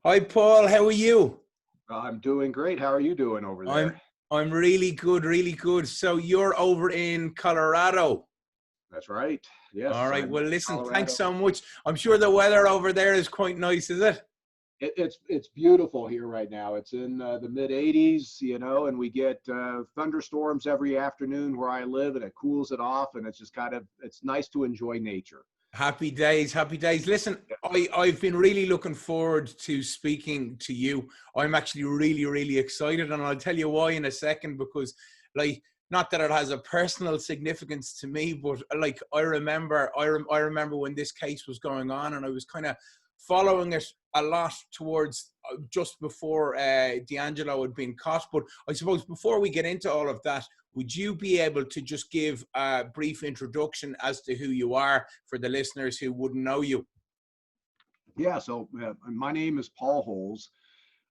Hi Paul, how are you? I'm doing great. How are you doing over I'm there? I'm really good, really good. So you're over in Colorado. That's right. All Yes, right. I'm Well, in listen, thanks Colorado. so much. I'm sure the weather over there is quite nice, is it? It's beautiful here right now. It's in the mid 80s, and we get thunderstorms every afternoon where I live, and it cools it off, and it's just it's nice to enjoy nature. Happy days, happy days. Listen, I've been really looking forward to speaking to you. I'm actually really, really excited, and I'll tell you why in a second, because like, not that it has a personal significance to me, but like I remember when this case was going on, and I was kind of following it a lot towards just before DeAngelo had been caught. But I suppose before we get into all of that, would you be able to just give a brief introduction as to who you are for the listeners who wouldn't know you? Yeah, so my name is Paul Holes.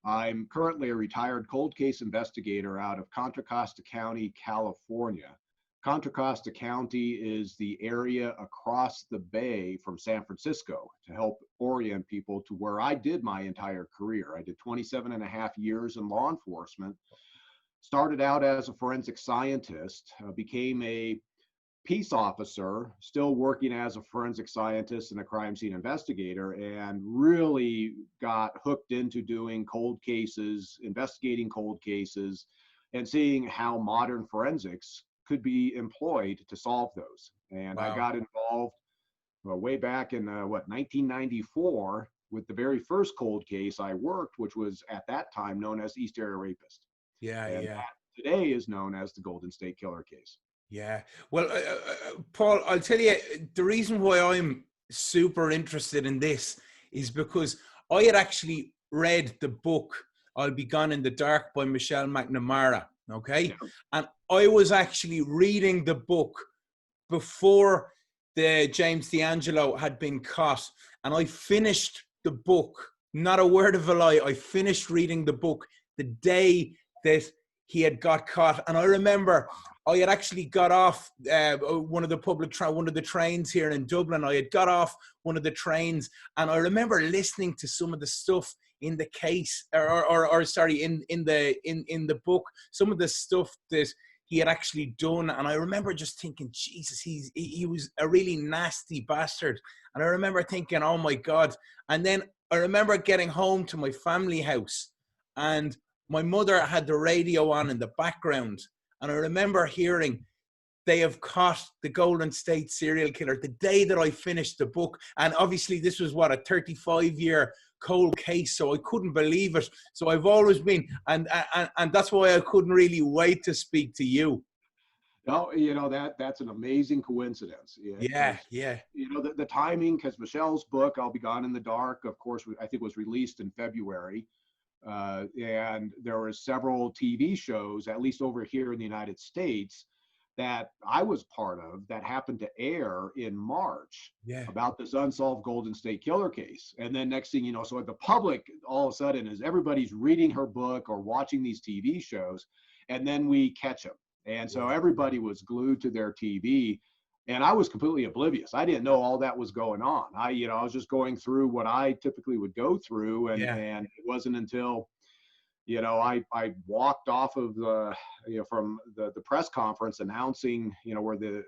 I'm currently a retired cold case investigator out of Contra Costa County, California. Contra Costa County is the area across the bay from San Francisco, to help orient people to where I did my entire career. I did 27 and a half years in law enforcement, started out as a forensic scientist, became a peace officer, still working as a forensic scientist and a crime scene investigator, and really got hooked into doing cold cases, investigating cold cases, and seeing how modern forensics could be employed to solve those. And I Wow. got involved way back in 1994 with the very first cold case I worked, which was at that time known as East Area Rapist, Yeah, and yeah. that today is known as the Golden State Killer case. Yeah. Well, Paul, I'll tell you, the reason why I'm super interested in this is because I had actually read the book I'll Be Gone in the Dark by Michelle McNamara. Yeah. Okay. And I was actually reading the book before the James DeAngelo had been caught. And I finished the book, not a word of a lie. I finished reading the book the day that he had got caught. And I remember I had actually got off one of the trains here in Dublin. I had got off one of the trains, and I remember listening to some of the stuff in the case, or sorry, in the book, some of the stuff that he had actually done. And I remember just thinking, Jesus, he was a really nasty bastard. And I remember thinking, oh my God. And then I remember getting home to my family house, and my mother had the radio on in the background. And I remember hearing, they have caught the Golden State serial killer the day that I finished the book. And obviously this was what, a 35-year cold case. So I couldn't believe it. So I've always been, and that's why I couldn't really wait to speak to you. No, that's an amazing coincidence. Yeah, Because yeah, the timing, because Michelle's book "I'll Be Gone in the Dark," of course, I think was released in February, and there were several TV shows, at least over here in the United States, that I was part of that happened to air in March yeah. about this unsolved Golden State Killer case. And then next thing you know, so the public all of a sudden is everybody's reading her book or watching these TV shows, and then we catch them. And so Yeah, everybody was glued to their TV, and I was completely oblivious. I didn't know all that was going on. I was just going through what I typically would go through, and yeah, and it wasn't until I walked off of from the press conference announcing, where the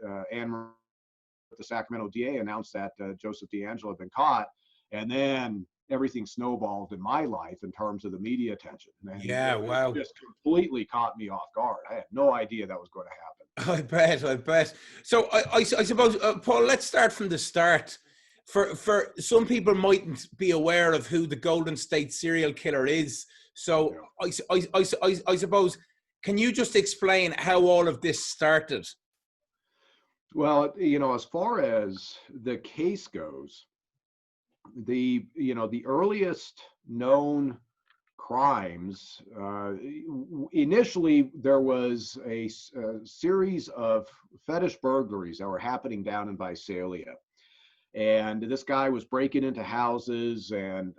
Sacramento DA announced that Joseph DeAngelo had been caught, and then everything snowballed in my life in terms of the media attention, and yeah. it Wow. just completely caught me off guard. I had no idea that was going to happen. I bet. So I suppose, Paul, let's start from the start. For some people mightn't be aware of who the Golden State serial killer is. So Yeah. I suppose, can you just explain how all of this started? Well, as far as the case goes, the earliest known crimes, initially there was a series of fetish burglaries that were happening down in Visalia, and this guy was breaking into houses and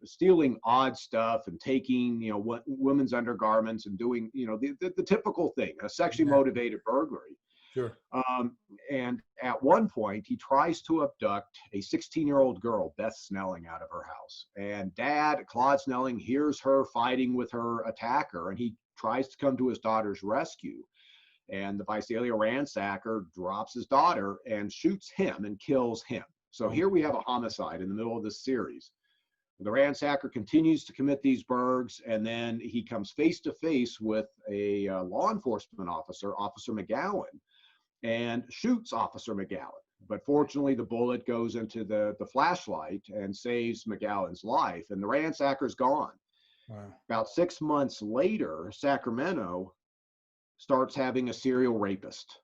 stealing odd stuff and taking what women's undergarments and doing the typical thing, a sexually Yeah, motivated burglary. Sure. And at one point, he tries to abduct a 16-year-old girl, Beth Snelling, out of her house. And Dad, Claude Snelling, hears her fighting with her attacker, and he tries to come to his daughter's rescue. And the Visalia ransacker drops his daughter and shoots him and kills him. So here we have a homicide in the middle of this series. The ransacker continues to commit these burgs, and then he comes face to face with a law enforcement officer, Officer McGowan, and shoots Officer McGowan. But fortunately, the bullet goes into the flashlight and saves McGowan's life, and the ransacker's gone. Wow. About 6 months later, Sacramento starts having a serial rapist.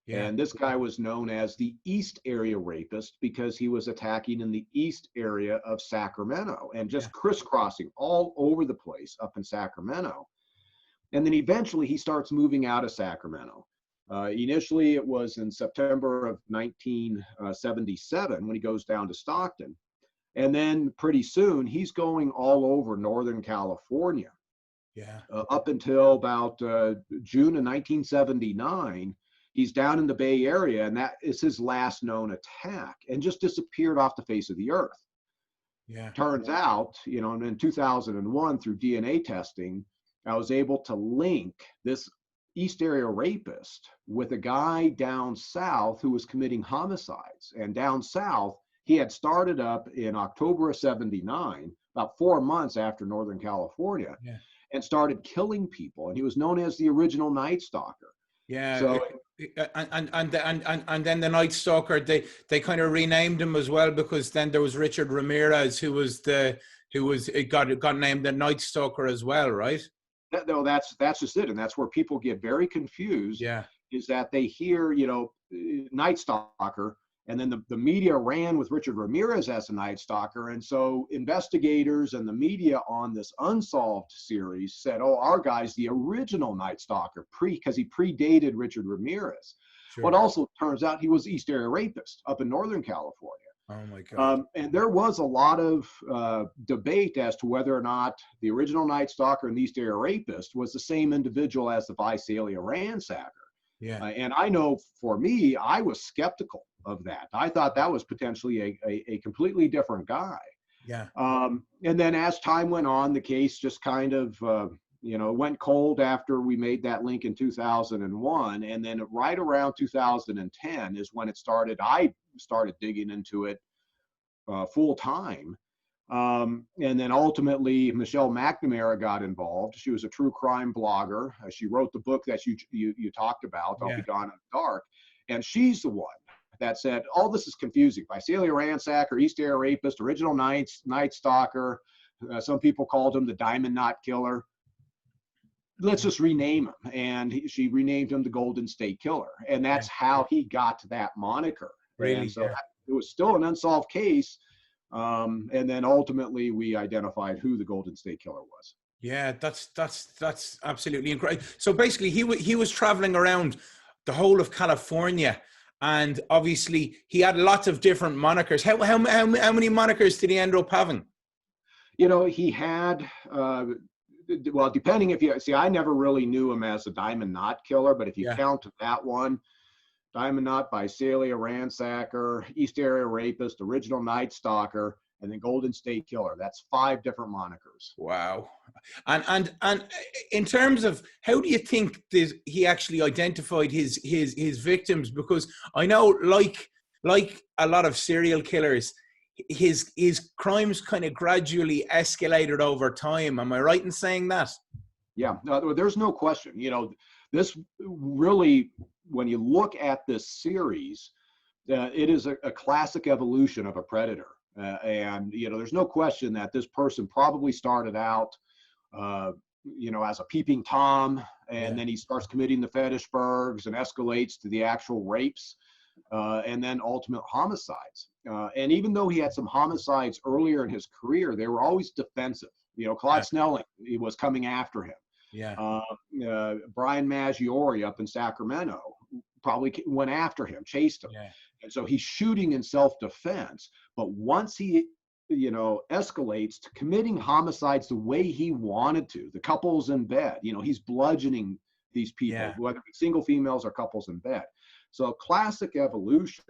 Yeah. And this guy was known as the East Area Rapist because he was attacking in the East area of Sacramento and just crisscrossing all over the place up in Sacramento. And then eventually he starts moving out of Sacramento. Initially, it was in September of 1977 when he goes down to Stockton. And then pretty soon he's going all over Northern California. Yeah. Up until about June of 1979, he's down in the Bay Area, and that is his last known attack, and just disappeared off the face of the earth. Yeah. Turns out, you know, in 2001, through DNA testing, I was able to link this East Area Rapist with a guy down south who was committing homicides. And down south, he had started up in October of 79, about 4 months after Northern California, and started killing people. And he was known as the original Night Stalker. Yeah. So, and then the Night Stalker, they kind of renamed him as well, because then there was Richard Ramirez, who got named the Night Stalker as well, right? No, that's just it, and that's where people get very confused. Yeah. Is that they hear, you know, Night Stalker, and then the media ran with Richard Ramirez as a Night Stalker, and so investigators and the media on this Unsolved series said, "Oh, our guy's the original Night Stalker, because he predated Richard Ramirez." Sure. What also turns out, he was East Area Rapist up in Northern California. Oh my God. And there was a lot of debate as to whether or not the original Night Stalker and the East Area Rapist was the same individual as the Visalia ransacker. Yeah. And I know for me, I was skeptical of that. I thought that was potentially a completely different guy. Yeah. And then as time went on, the case just kind of, went cold after we made that link in 2001. And then right around 2010 is when I started digging into it full time. And then ultimately, Michelle McNamara got involved. She was a true crime blogger. She wrote the book that you talked about, I'll Be Gone in the Dark. And she's the one that said, all this is confusing. Visalia ransacker, East Area Rapist, original Night Stalker. Some people called him the Diamond Knot Killer. Let's just rename him. And she renamed him the Golden State Killer. And that's how he got that moniker. Really? And so it was still an unsolved case. And then ultimately we identified who the Golden State Killer was. Yeah, that's absolutely incredible. So basically he was traveling around the whole of California, and obviously he had lots of different monikers. How many monikers did he end up having? You know, he had, well, depending if you, see, I never really knew him as a Diamond Knot Killer, but if you count that one, Diamond Knot, Visalia ransacker, East Area Rapist, original Night Stalker, and then Golden State Killer. That's 5 different monikers. Wow. And in terms of how do you think he actually identified his victims? Because I know, like a lot of serial killers, his crimes kind of gradually escalated over time. Am I right in saying that? Yeah, no, there's no question. You know, this really, when you look at this series, it is a classic evolution of a predator. And, you know, there's no question that this person probably started out, as a peeping Tom, and then he starts committing the fetish burgs and escalates to the actual rapes, and then ultimate homicides. And even though he had some homicides earlier in his career, they were always defensive. You know, Claude Snelling, he was coming after him. Yeah. Brian Maggiore up in Sacramento probably went after him, chased him. Yeah. And so he's shooting in self-defense. But once he, escalates to committing homicides the way he wanted to, the couples in bed, he's bludgeoning these people, whether it's single females or couples in bed. So classic evolution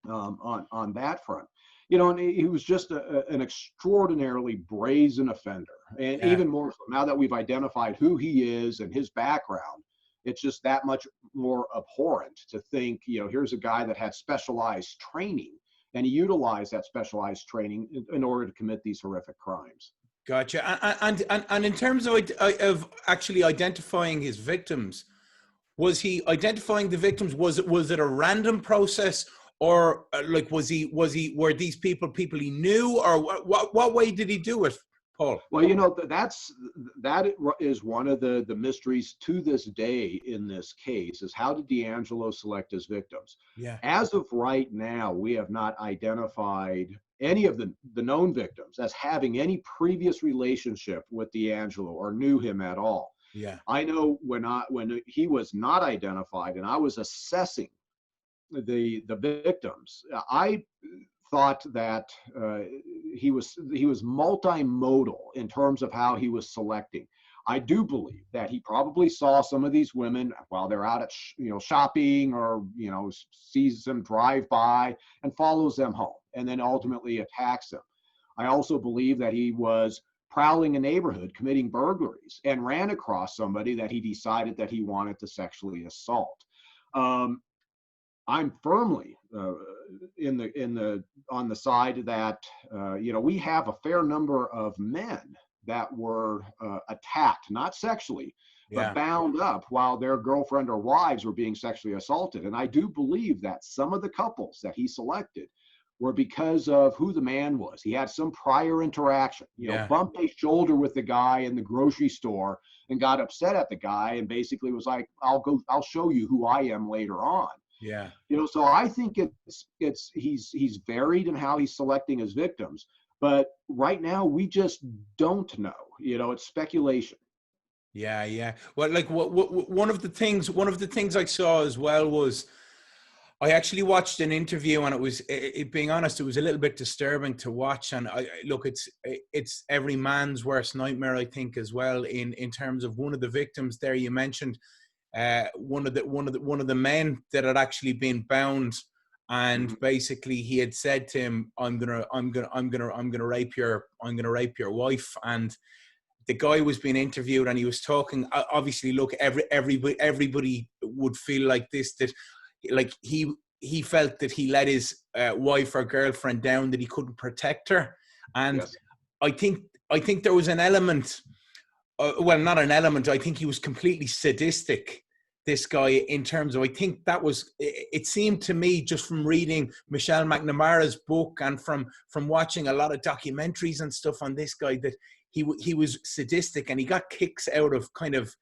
on that front. You know, and he was just an extraordinarily brazen offender. And Yeah. even more so, now that we've identified who he is and his background, it's just that much more abhorrent to think, you know, here's a guy that had specialized training, and he utilized that specialized training in order to commit these horrific crimes. Gotcha. And in terms of actually identifying his victims, was he identifying the victims? Was it a random process, or like were these people he knew, or what way did he do it, Paul? Well, you know, that is one of the mysteries to this day in this case, is how did DeAngelo select his victims? Yeah. As of right now, we have not identified any of the known victims as having any previous relationship with DeAngelo or knew him at all. Yeah. I know when he was not identified and I was assessing the victims, I thought that he was multimodal in terms of how he was selecting. I do believe that he probably saw some of these women while they're out at shopping, or sees them drive by and follows them home, and then ultimately attacks them. I also believe that he was prowling a neighborhood, committing burglaries, and ran across somebody that he decided that he wanted to sexually assault. I'm firmly on the side that we have a fair number of men that were attacked, not sexually, Yeah. but bound up while their girlfriend or wives were being sexually assaulted. And I do believe that some of the couples that he selected were because of who the man was. He had some prior interaction, bumped a shoulder with the guy in the grocery store and got upset at the guy and basically was like, I'll show you who I am later on. Yeah. So I think he's varied in how he's selecting his victims, but right now we just don't know. It's speculation. Yeah, yeah. Well, like one of the things I saw as well was, I actually watched an interview, and being honest, it was a little bit disturbing to watch. And it's every man's worst nightmare, I think, as well. In terms of one of the victims there, you mentioned one of the men that had actually been bound, and basically he had said to him, I'm gonna rape your wife. And the guy was being interviewed, and he was talking. Obviously, look, everybody would feel like this, that like he felt that he let his wife or girlfriend down, that he couldn't protect her. And Yes. I think there was an element, well, not an element, I think he was completely sadistic, this guy, in terms of, I think that was, it seemed to me, just from reading Michelle McNamara's book and from watching a lot of documentaries and stuff on this guy, that he was sadistic, and he got kicks out of kind of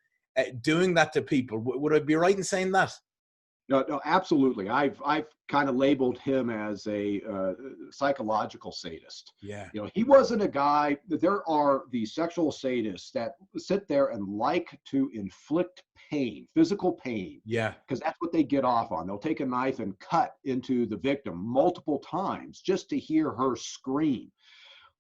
doing that to people. Would I be right in saying that? No, absolutely. I've kind of labeled him as a psychological sadist. Yeah. He wasn't a guy. There are these sexual sadists that sit there and like to inflict pain, physical pain. Yeah. Because that's what they get off on. They'll take a knife and cut into the victim multiple times just to hear her scream.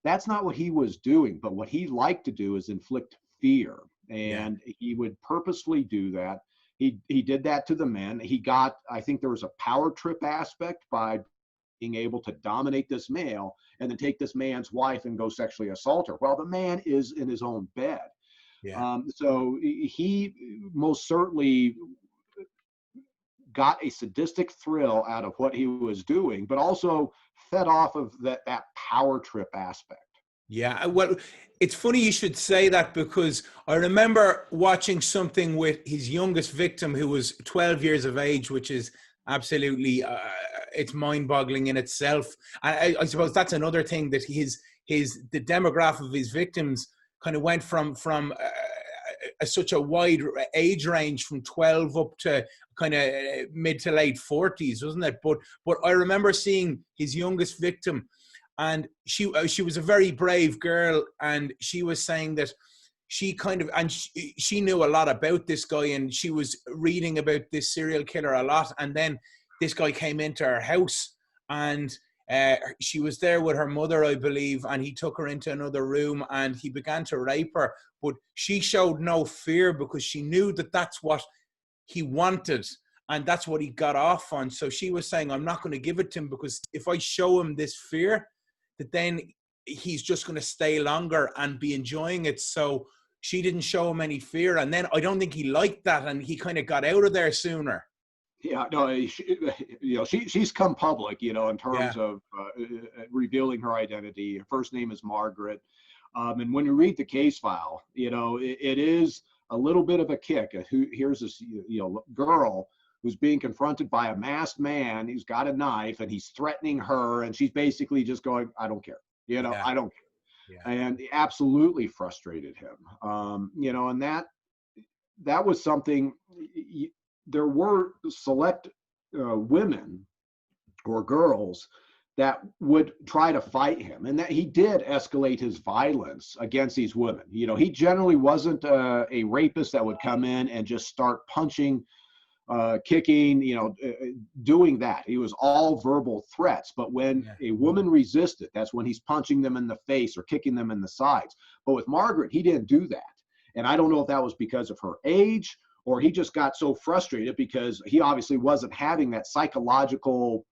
That's not what he was doing, but what he liked to do is inflict fear, and he would purposely do that. He did that to the men. I think there was a power trip aspect by being able to dominate this male and then take this man's wife and go sexually assault her while the man is in his own bed. Yeah. So he most certainly got a sadistic thrill out of what he was doing, but also fed off of that power trip aspect. Yeah, well, it's funny you should say that, because I remember watching something with his youngest victim, who was 12 years of age, which is absolutely, it's mind-boggling in itself. And I suppose that's another thing, that the demographic of his victims kind of went from such a wide age range, from 12 up to kind of mid to late 40s, wasn't it? But I remember seeing his youngest victim, and she was a very brave girl, and she was saying that she knew a lot about this guy, and she was reading about this serial killer a lot. And then this guy came into her house, and she was there with her mother, I believe, and he took her into another room and he began to rape her. But she showed no fear, because she knew that that's what he wanted. And that's what he got off on. So she was saying, I'm not going to give it to him, because if I show him this fear, that then he's just going to stay longer and be enjoying it. So she didn't show him any fear. And then I don't think he liked that, and he kind of got out of there sooner. Yeah, no, she's come public, in terms of revealing her identity. Her first name is Margaret. And when you read the case file, it is a little bit of a kick. Here's this, girl who's being confronted by a masked man. He's got a knife and he's threatening her, and she's basically just going, I don't care. I don't care. Yeah. And it absolutely frustrated him. And that was something. There were select women or girls that would try to fight him, and that he did escalate his violence against these women. He generally wasn't a rapist that would come in and just start punching, kicking, doing that. He was all verbal threats. But when a woman resisted, that's when he's punching them in the face or kicking them in the sides. But with Margaret, he didn't do that. And I don't know if that was because of her age, or he just got so frustrated because he obviously wasn't having that psychological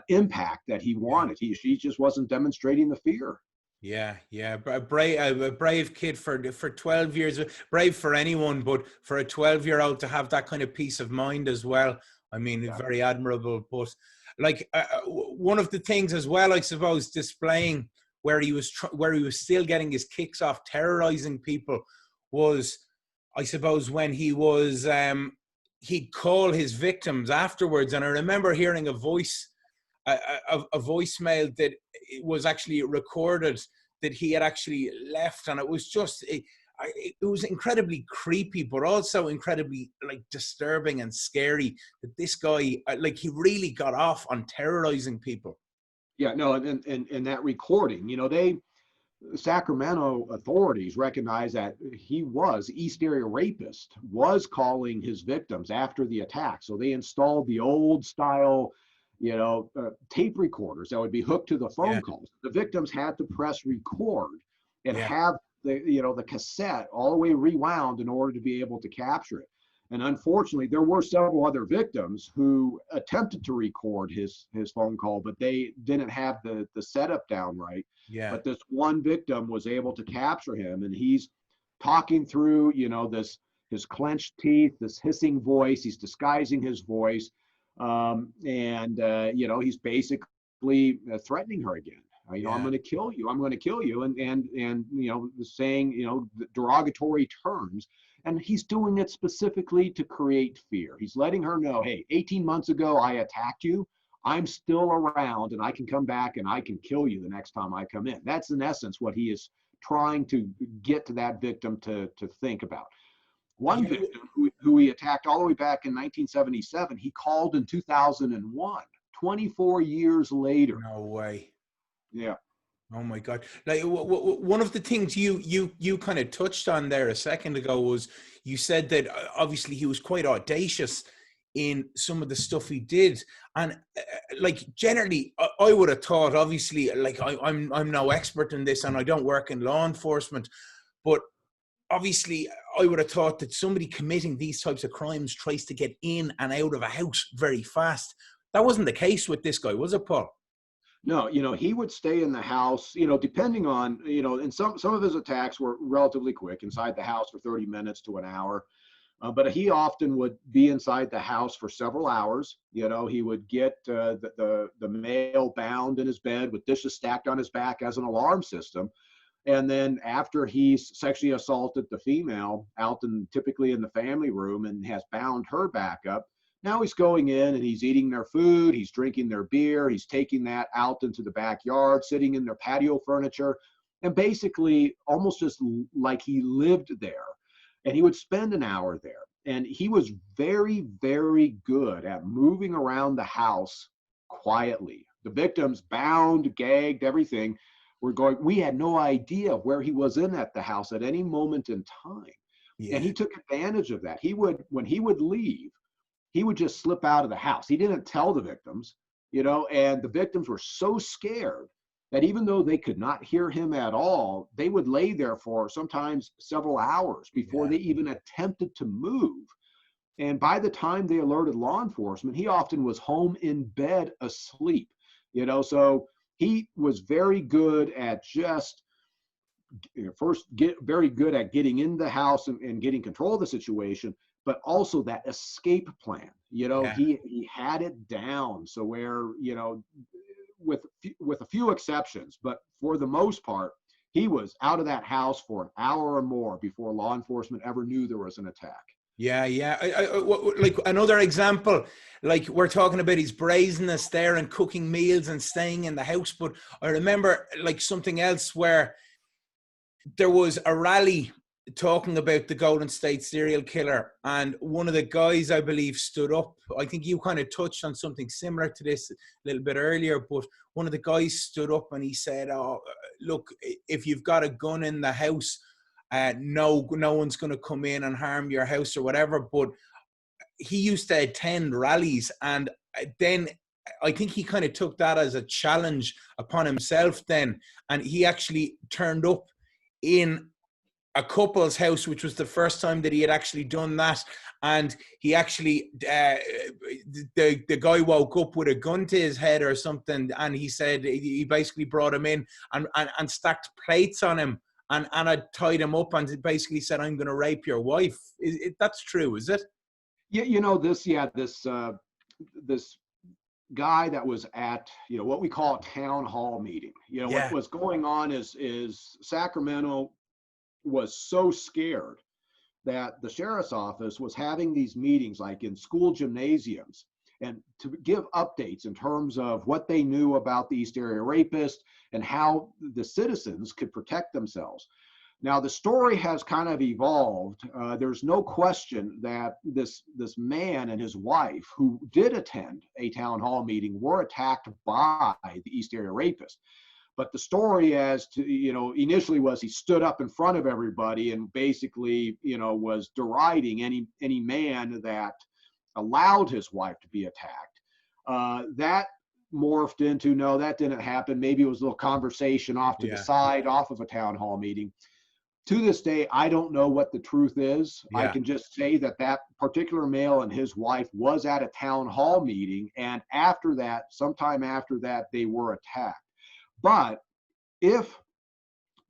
impact that he wanted. She just wasn't demonstrating the fear. Yeah. A brave kid for 12 years, brave for anyone, but for a 12-year-old to have that kind of peace of mind as well. I mean, very admirable. But like one of the things as well, I suppose, displaying where he was still getting his kicks off terrorizing people was, I suppose, when he was, he'd call his victims afterwards. And I remember hearing a voicemail that it was actually recorded that he had actually left. And it was just, it was incredibly creepy, but also incredibly disturbing and scary that this guy, he really got off on terrorizing people. Yeah, no, and that recording, Sacramento authorities recognized that he was East Area rapist, was calling his victims after the attack. So they installed the old style, tape recorders that would be hooked to the phone calls. The victims had to press record and have the cassette all the way rewound in order to be able to capture it. And unfortunately, there were several other victims who attempted to record his phone call, but they didn't have the setup down right. Yeah. But this one victim was able to capture him, and he's talking through, his clenched teeth, this hissing voice. He's disguising his voice, he's basically threatening her again. I'm going to kill you. I'm going to kill you, and saying derogatory terms. And he's doing it specifically to create fear. He's letting her know, hey, 18 months ago, I attacked you. I'm still around, and I can come back and I can kill you the next time I come in. That's in essence what he is trying to get to that victim to think about. One victim who he attacked all the way back in 1977, he called in 2001, 24 years later. No way. Yeah. Oh my God! One of the things you kind of touched on there a second ago was you said that obviously he was quite audacious in some of the stuff he did, and generally I would have thought, obviously, I'm no expert in this and I don't work in law enforcement, but obviously I would have thought that somebody committing these types of crimes tries to get in and out of a house very fast. That wasn't the case with this guy, was it, Paul? No, he would stay in the house, depending on, and some of his attacks were relatively quick, inside the house for 30 minutes to an hour. But he often would be inside the house for several hours. He would get the male bound in his bed with dishes stacked on his back as an alarm system. And then after he's sexually assaulted the female typically in the family room and has bound her back up, now he's going in and he's eating their food, he's drinking their beer, he's taking that out into the backyard, sitting in their patio furniture, and basically almost just like he lived there. And he would spend an hour there. And he was very, very good at moving around the house quietly. The victims, bound, gagged, everything, we had no idea where he was at the house at any moment in time. Yeah. And he took advantage of that. When he would leave, he would just slip out of the house. He didn't tell the victims, and the victims were so scared that even though they could not hear him at all, they would lay there for sometimes several hours before they even attempted to move. And by the time they alerted law enforcement, he often was home in bed asleep, so he was very good at just very good at getting in the house and getting control of the situation, but also that escape plan. Yeah. He had it down. So where, with a few exceptions, but for the most part, he was out of that house for an hour or more before law enforcement ever knew there was an attack. Yeah, yeah. Like another example, like we're talking about his brazenness there and cooking meals and staying in the house. But I remember like something else where there was a rally talking about the Golden State serial killer, and one of the guys, I believe, stood up. I think you kind of touched on something similar to this a little bit earlier, but one of the guys stood up and he said, "Oh, look, if you've got a gun in the house, no one's going to come in and harm your house or whatever." But he used to attend rallies, and then I think he kind of took that as a challenge upon himself then, and he actually turned up in a couple's house, which was the first time that he had actually done that. And he actually, the guy woke up with a gun to his head or something, and he said he basically brought him in and stacked plates on him and I tied him up and basically said, "I'm going to rape your wife." That's true, is it? Yeah, this guy that was at what we call a town hall meeting. Yeah. What was going on is Sacramento was so scared that the sheriff's office was having these meetings like in school gymnasiums and to give updates in terms of what they knew about the East Area rapist and how the citizens could protect themselves. Now, the story has kind of evolved. There's no question that this man and his wife, who did attend a town hall meeting, were attacked by the East Area rapist. But the story as to, initially was he stood up in front of everybody and basically, was deriding any man that allowed his wife to be attacked. That morphed into, no, that didn't happen. Maybe it was a little conversation off to the side, off of a town hall meeting. To this day, I don't know what the truth is. I can just say that particular male and his wife was at a town hall meeting. And after that, sometime after that, they were attacked. But if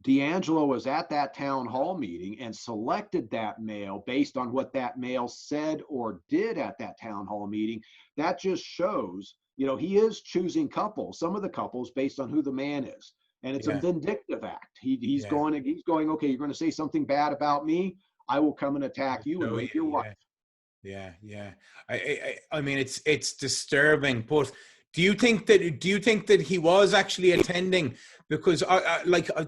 DeAngelo was at that town hall meeting and selected that male based on what that male said or did at that town hall meeting, that just shows, he is choosing couples, some of the couples based on who the man is. And it's a vindictive act. He's going, okay, you're going to say something bad about me, I will come and attack you and rape your wife. Yeah. I mean, it's disturbing, but do you think that he was actually attending? Because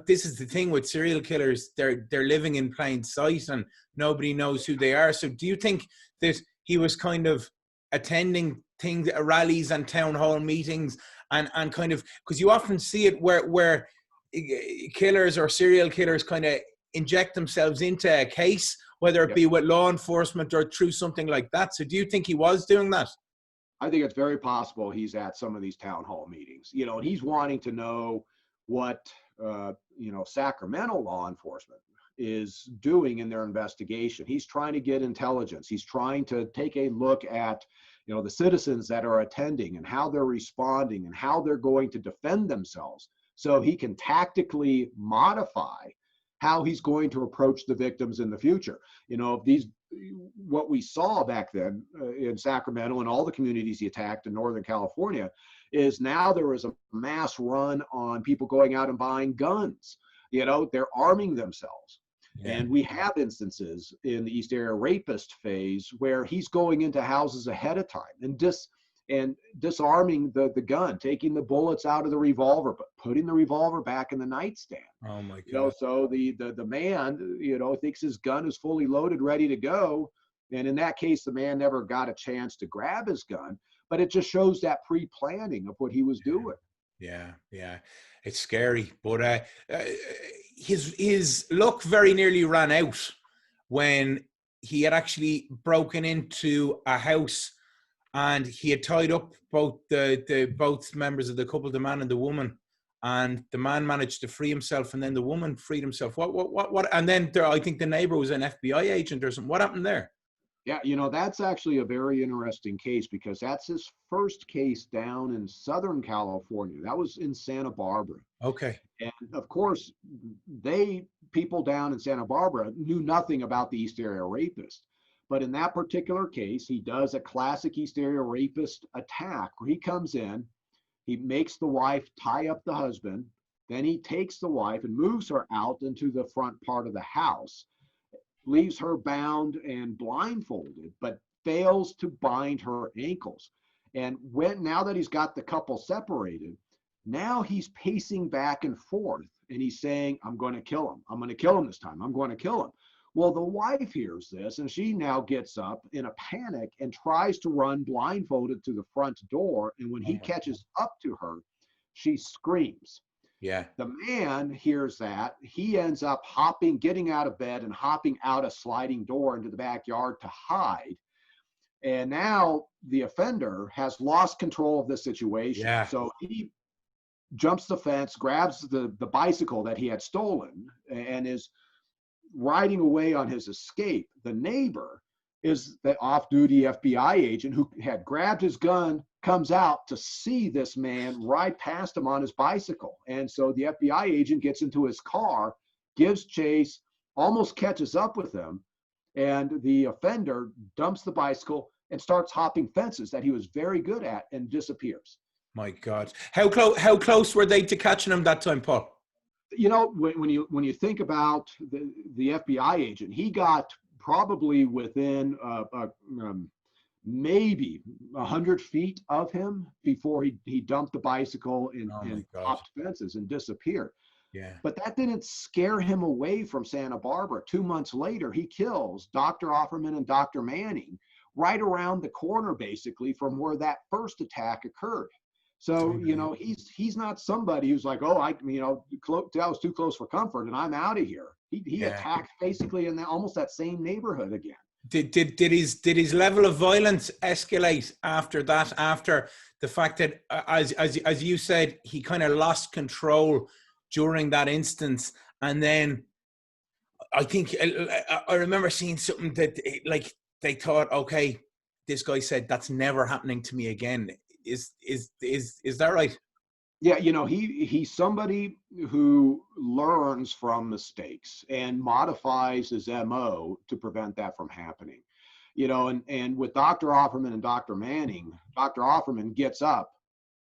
this is the thing with serial killers, they're living in plain sight and nobody knows who they are. So do you think that he was kind of attending things, rallies and town hall meetings, and kind of, because you often see it where killers or serial killers kind of inject themselves into a case, whether it be with law enforcement or through something like that. So do you think he was doing that? I think it's very possible he's at some of these town hall meetings, and he's wanting to know what, Sacramento law enforcement is doing in their investigation. He's trying to get intelligence. He's trying to take a look at, the citizens that are attending and how they're responding and how they're going to defend themselves, so he can tactically modify how he's going to approach the victims in the future. What we saw back then in Sacramento and all the communities he attacked in Northern California is now there is a mass run on people going out and buying guns. They're arming themselves. Yeah. And we have instances in the East Area rapist phase where he's going into houses ahead of time and disarming the gun, taking the bullets out of the revolver, but putting the revolver back in the nightstand. Oh my God. So the man, thinks his gun is fully loaded, ready to go. And in that case, the man never got a chance to grab his gun, but it just shows that pre-planning of what he was doing. Yeah. It's scary, but his luck very nearly ran out when he had actually broken into a house and he had tied up both both members of the couple, the man and the woman, and the man managed to free himself, and then the woman freed himself. What? And then I think the neighbor was an FBI agent or something. What happened there? Yeah, that's actually a very interesting case because that's his first case down in Southern California. That was in Santa Barbara. Okay. And of course, people down in Santa Barbara knew nothing about the East Area Rapist. But in that particular case, he does a classic East Area Rapist attack where he comes in, he makes the wife tie up the husband, then he takes the wife and moves her out into the front part of the house, leaves her bound and blindfolded, but fails to bind her ankles. And now that he's got the couple separated, now he's pacing back and forth and he's saying, I'm going to kill him. I'm going to kill him this time. I'm going to kill him. Well, the wife hears this and she now gets up in a panic and tries to run blindfolded to the front door. And when he catches up to her, she screams. Yeah. The man hears that. He ends up getting out of bed and hopping out a sliding door into the backyard to hide. And now the offender has lost control of the situation. Yeah. So he jumps the fence, grabs the bicycle that he had stolen, and is riding away on his escape. The neighbor is the off-duty FBI agent who had grabbed his gun, comes out to see this man ride past him on his bicycle. And so the FBI agent gets into his car, gives chase, almost catches up with him, and the offender dumps the bicycle and starts hopping fences that he was very good at and disappears. My God. How close were they to catching him that time, Paul? When you think about the FBI agent, he got probably within maybe 100 feet of him before he dumped the bicycle and hopped fences and disappeared. Yeah. But that didn't scare him away from Santa Barbara. 2 months later, he kills Dr. Offerman and Dr. Manning right around the corner, basically, from where that first attack occurred. So, he's not somebody who's like, oh, that was too close for comfort and I'm out of here. He attacked basically in almost that same neighborhood again. Did his level of violence escalate after that? After the fact that, as you said, he kind of lost control during that instance, and then I think I remember seeing something that they thought, okay, this guy said that's never happening to me again. Is that right? Yeah, he's somebody who learns from mistakes and modifies his MO to prevent that from happening. And with Dr. Offerman and Dr. Manning, Dr. Offerman gets up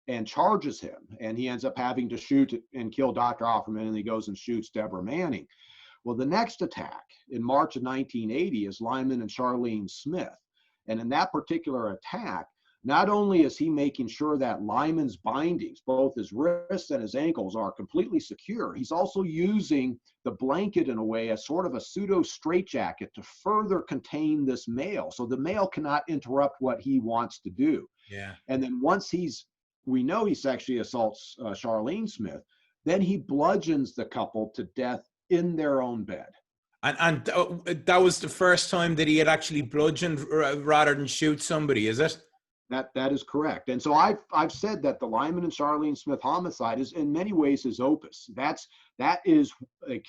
and charges him, and he ends up having to shoot and kill Dr. Offerman, and he goes and shoots Deborah Manning. Well, the next attack in March of 1980 is Lyman and Charlene Smith. And in that particular attack, not only is he making sure that Lyman's bindings, both his wrists and his ankles, are completely secure, he's also using the blanket in a way as sort of a pseudo straitjacket to further contain this male. So the male cannot interrupt what he wants to do. Yeah. And then once we know he sexually assaults Charlene Smith, then he bludgeons the couple to death in their own bed. And that was the first time that he had actually bludgeoned rather than shoot somebody, is it? That is correct. And so I've said that the Lyman and Charlene Smith homicide is in many ways his opus. That is a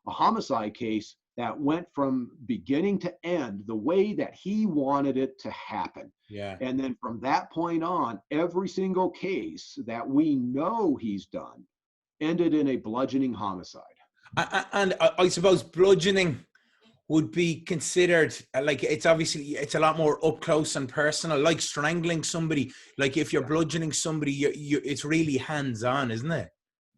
homicide case that went from beginning to end the way that he wanted it to happen. Yeah. And then from that point on, every single case that we know he's done ended in a bludgeoning homicide. And I suppose bludgeoning would be considered it's a lot more up close and personal, like strangling somebody. Like if you're bludgeoning somebody, it's really hands on, isn't it?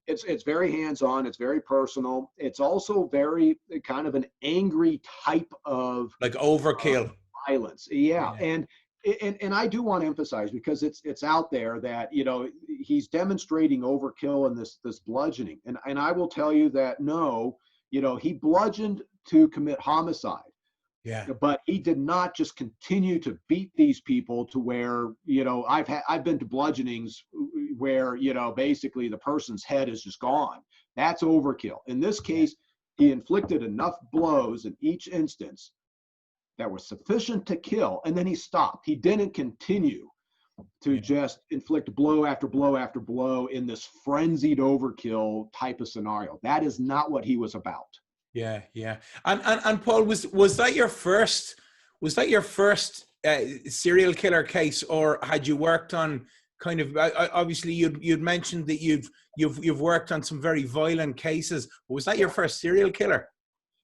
It's very hands on. It's very personal. It's also very kind of an angry type of overkill violence. Yeah. And I do want to emphasize, because it's out there that he's demonstrating overkill in this bludgeoning, and I will tell you that no, he bludgeoned to commit homicide. Yeah. But he did not just continue to beat these people to where, I've been to bludgeonings where, basically the person's head is just gone. That's overkill. In this case, he inflicted enough blows in each instance that were sufficient to kill, and then he stopped. He didn't continue to just inflict blow after blow after blow in this frenzied overkill type of scenario. That is not what he was about. Yeah. And Paul, was that your first Was that your first serial killer case, or had you worked on kind of, obviously you'd mentioned that you've worked on some very violent cases. Was that your first serial killer?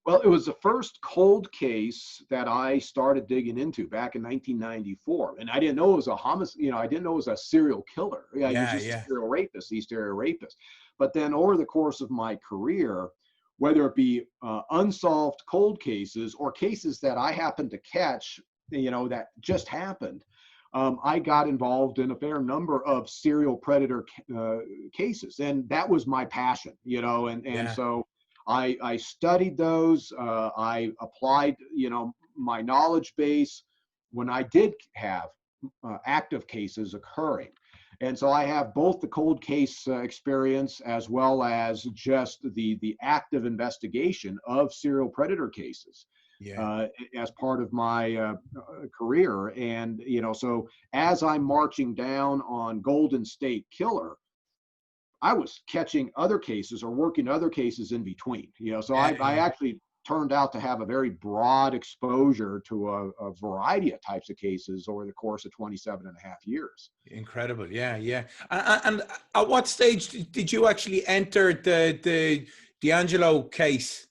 Well, it was the first cold case that I started digging into back in 1994. And I didn't know it was a homicide, I didn't know it was a serial killer. Yeah, he was just a serial rapist, serial rapist. But then over the course of my career, whether it be unsolved cold cases or cases that I happened to catch, that just happened, I got involved in a fair number of serial predator cases. And that was my passion, so I studied those. I applied, my knowledge base when I did have active cases occurring. And so I have both the cold case experience as well as just the active investigation of serial predator cases as part of my career. And, so as I'm marching down on Golden State Killer, I was catching other cases or working other cases in between, so I actually turned out to have a very broad exposure to a variety of types of cases over the course of 27 and a half years. Incredible. Yeah. And at what stage did you actually enter the DeAngelo case?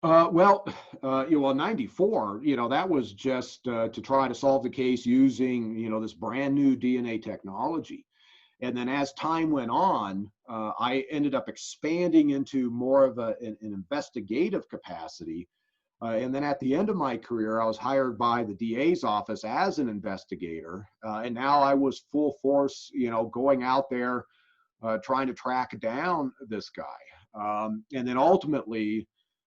Well, 94, that was just to try to solve the case using, this brand new DNA technology. And then as time went on, I ended up expanding into more of an investigative capacity. And then at the end of my career, I was hired by the DA's office as an investigator. And now I was full force, going out there, trying to track down this guy. And then ultimately,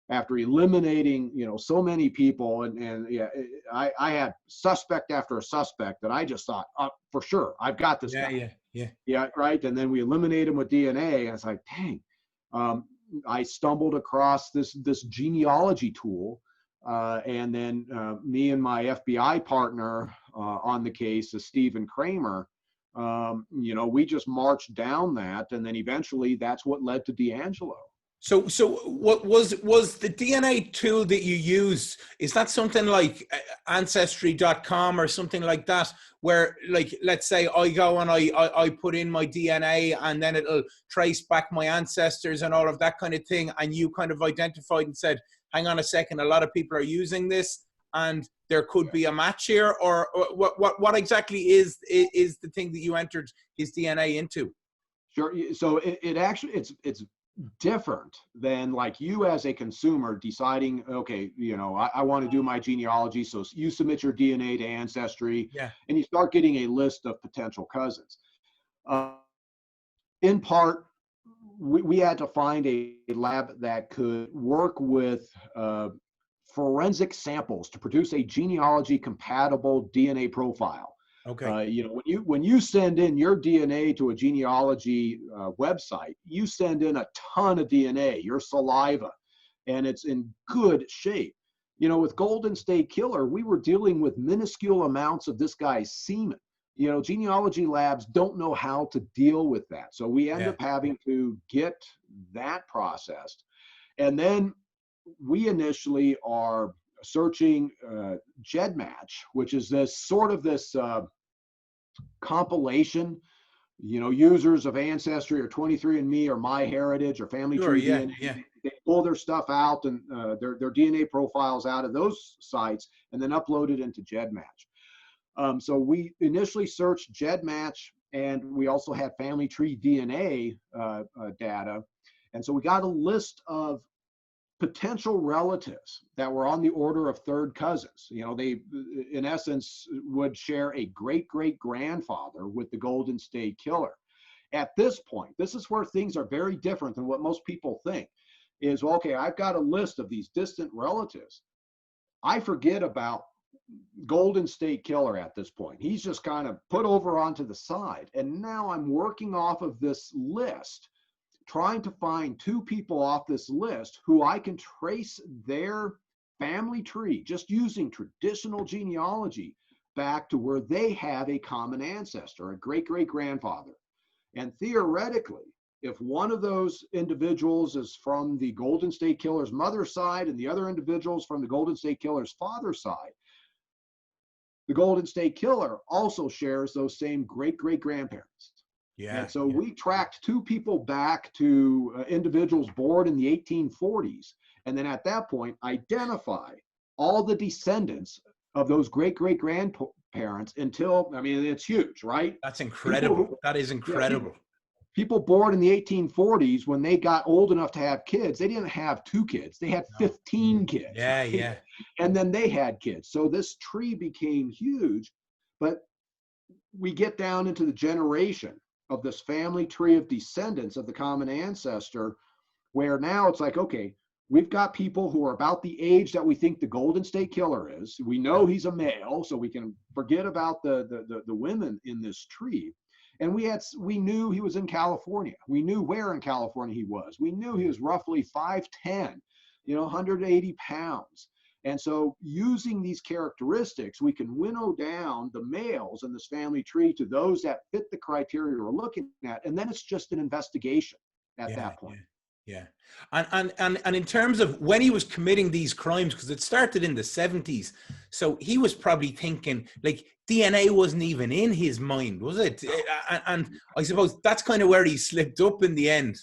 after eliminating, so many people, I had suspect after suspect that I just thought, for sure, I've got this guy. Yeah, right. And then we eliminate him with DNA, and it's like, dang. I stumbled across this genealogy tool, and then me and my FBI partner on the case, Stephen Kramer, we just marched down that, and then eventually that's what led to DeAngelo. So what was the DNA tool that you used? Is that something like ancestry.com or something like that, where, like, let's say I go and I put in my DNA and then it'll trace back my ancestors and all of that kind of thing, and you kind of identified and said, hang on a second, a lot of people are using this and there could be a match here? Or what exactly is the thing that you entered his DNA into? Sure. So it actually, it's different than like you as a consumer deciding, okay, I want to do my genealogy. So you submit your DNA to Ancestry, and you start getting a list of potential cousins. In part, we had to find a lab that could work with forensic samples to produce a genealogy compatible DNA profile. Okay. When you send in your DNA to a genealogy website, you send in a ton of DNA, your saliva, and it's in good shape. With Golden State Killer, we were dealing with minuscule amounts of this guy's semen. Genealogy labs don't know how to deal with that. So we end up having to get that processed. And then we initially are searching GEDmatch, which is this compilation, users of Ancestry or 23andMe or MyHeritage or Family Tree DNA. They pull their stuff out and their DNA profiles out of those sites and then upload it into GEDmatch. So we initially searched GEDmatch, and we also had Family Tree DNA data. And so we got a list of potential relatives that were on the order of third cousins. They, in essence, would share a great-great-grandfather with the Golden State Killer. At this point, this is where things are very different than what most people think, is, okay, I've got a list of these distant relatives. I forget about Golden State Killer at this point. He's just kind of put over onto the side. And now I'm working off of this list, trying to find two people off this list who I can trace their family tree, just using traditional genealogy, back to where they have a common ancestor, a great-great-grandfather. And theoretically, if one of those individuals is from the Golden State Killer's mother's side and the other individuals from the Golden State Killer's father's side, the Golden State Killer also shares those same great-great-grandparents. Yeah. And so we tracked 2 people back to individuals born in the 1840s, and then at that point identify all the descendants of those great-great-grandparents until, I mean, it's huge, right? That's incredible. That is incredible. People born in the 1840s, when they got old enough to have kids, they didn't have 2 kids. They had 15 kids. Yeah, right? yeah. And then they had kids. So this tree became huge. But we get down into the generation of this family tree of descendants of the common ancestor, where now it's like, okay, we've got people who are about the age that we think the Golden State Killer is. We know he's a male, so we can forget about the women in this tree. And we knew he was in California. We knew where in California he was. We knew he was roughly 5'10", 180 pounds. And so using these characteristics, we can winnow down the males in this family tree to those that fit the criteria we're looking at. And then it's just an investigation at that point. Yeah. And in terms of when he was committing these crimes, because it started in the 70s, so he was probably thinking, like, DNA wasn't even in his mind, was it? And I suppose that's kind of where he slipped up in the end.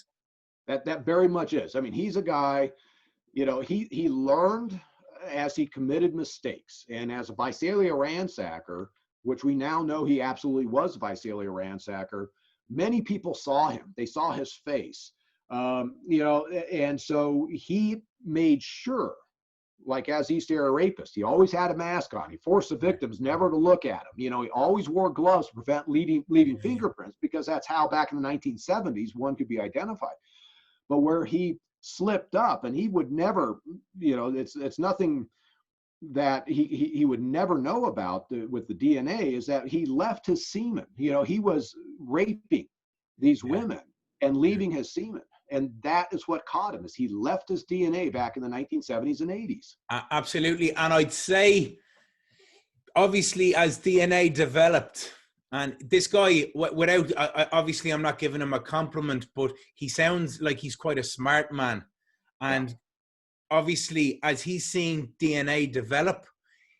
That very much is. I mean, he's a guy, he learned as he committed mistakes. And as a Visalia ransacker, which we now know he absolutely was a Visalia ransacker, many people saw him. They saw his face. And so he made sure, like as East Area Rapist, he always had a mask on. He forced the victims never to look at him. He always wore gloves to prevent leaving fingerprints, because that's how back in the 1970s one could be identified. But where he slipped up, and he would never, it's nothing that he would never know about with the DNA, is that he left his semen. He was raping these women and leaving his semen. And that is what caught him, is he left his DNA back in the 1970s and 80s. Absolutely. And I'd say, obviously, as DNA developed, and this guy, without, obviously, I'm not giving him a compliment, but he sounds like he's quite a smart man. And obviously, as he's seeing DNA develop,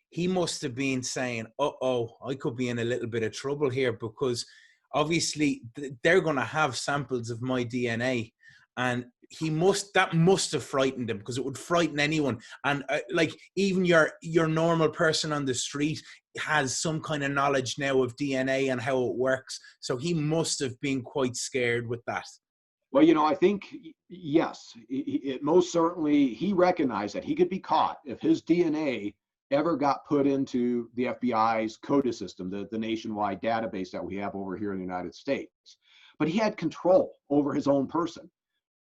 he must have been saying, I could be in a little bit of trouble here, because obviously they're going to have samples of my DNA. And that must have frightened him, because it would frighten anyone. And like, even your normal person on the street has some kind of knowledge now of DNA and how it works. So he must have been quite scared with that. Well, I think, yes, it most certainly, he recognized that he could be caught if his DNA ever got put into the FBI's CODIS system, the nationwide database that we have over here in the United States. But he had control over his own person.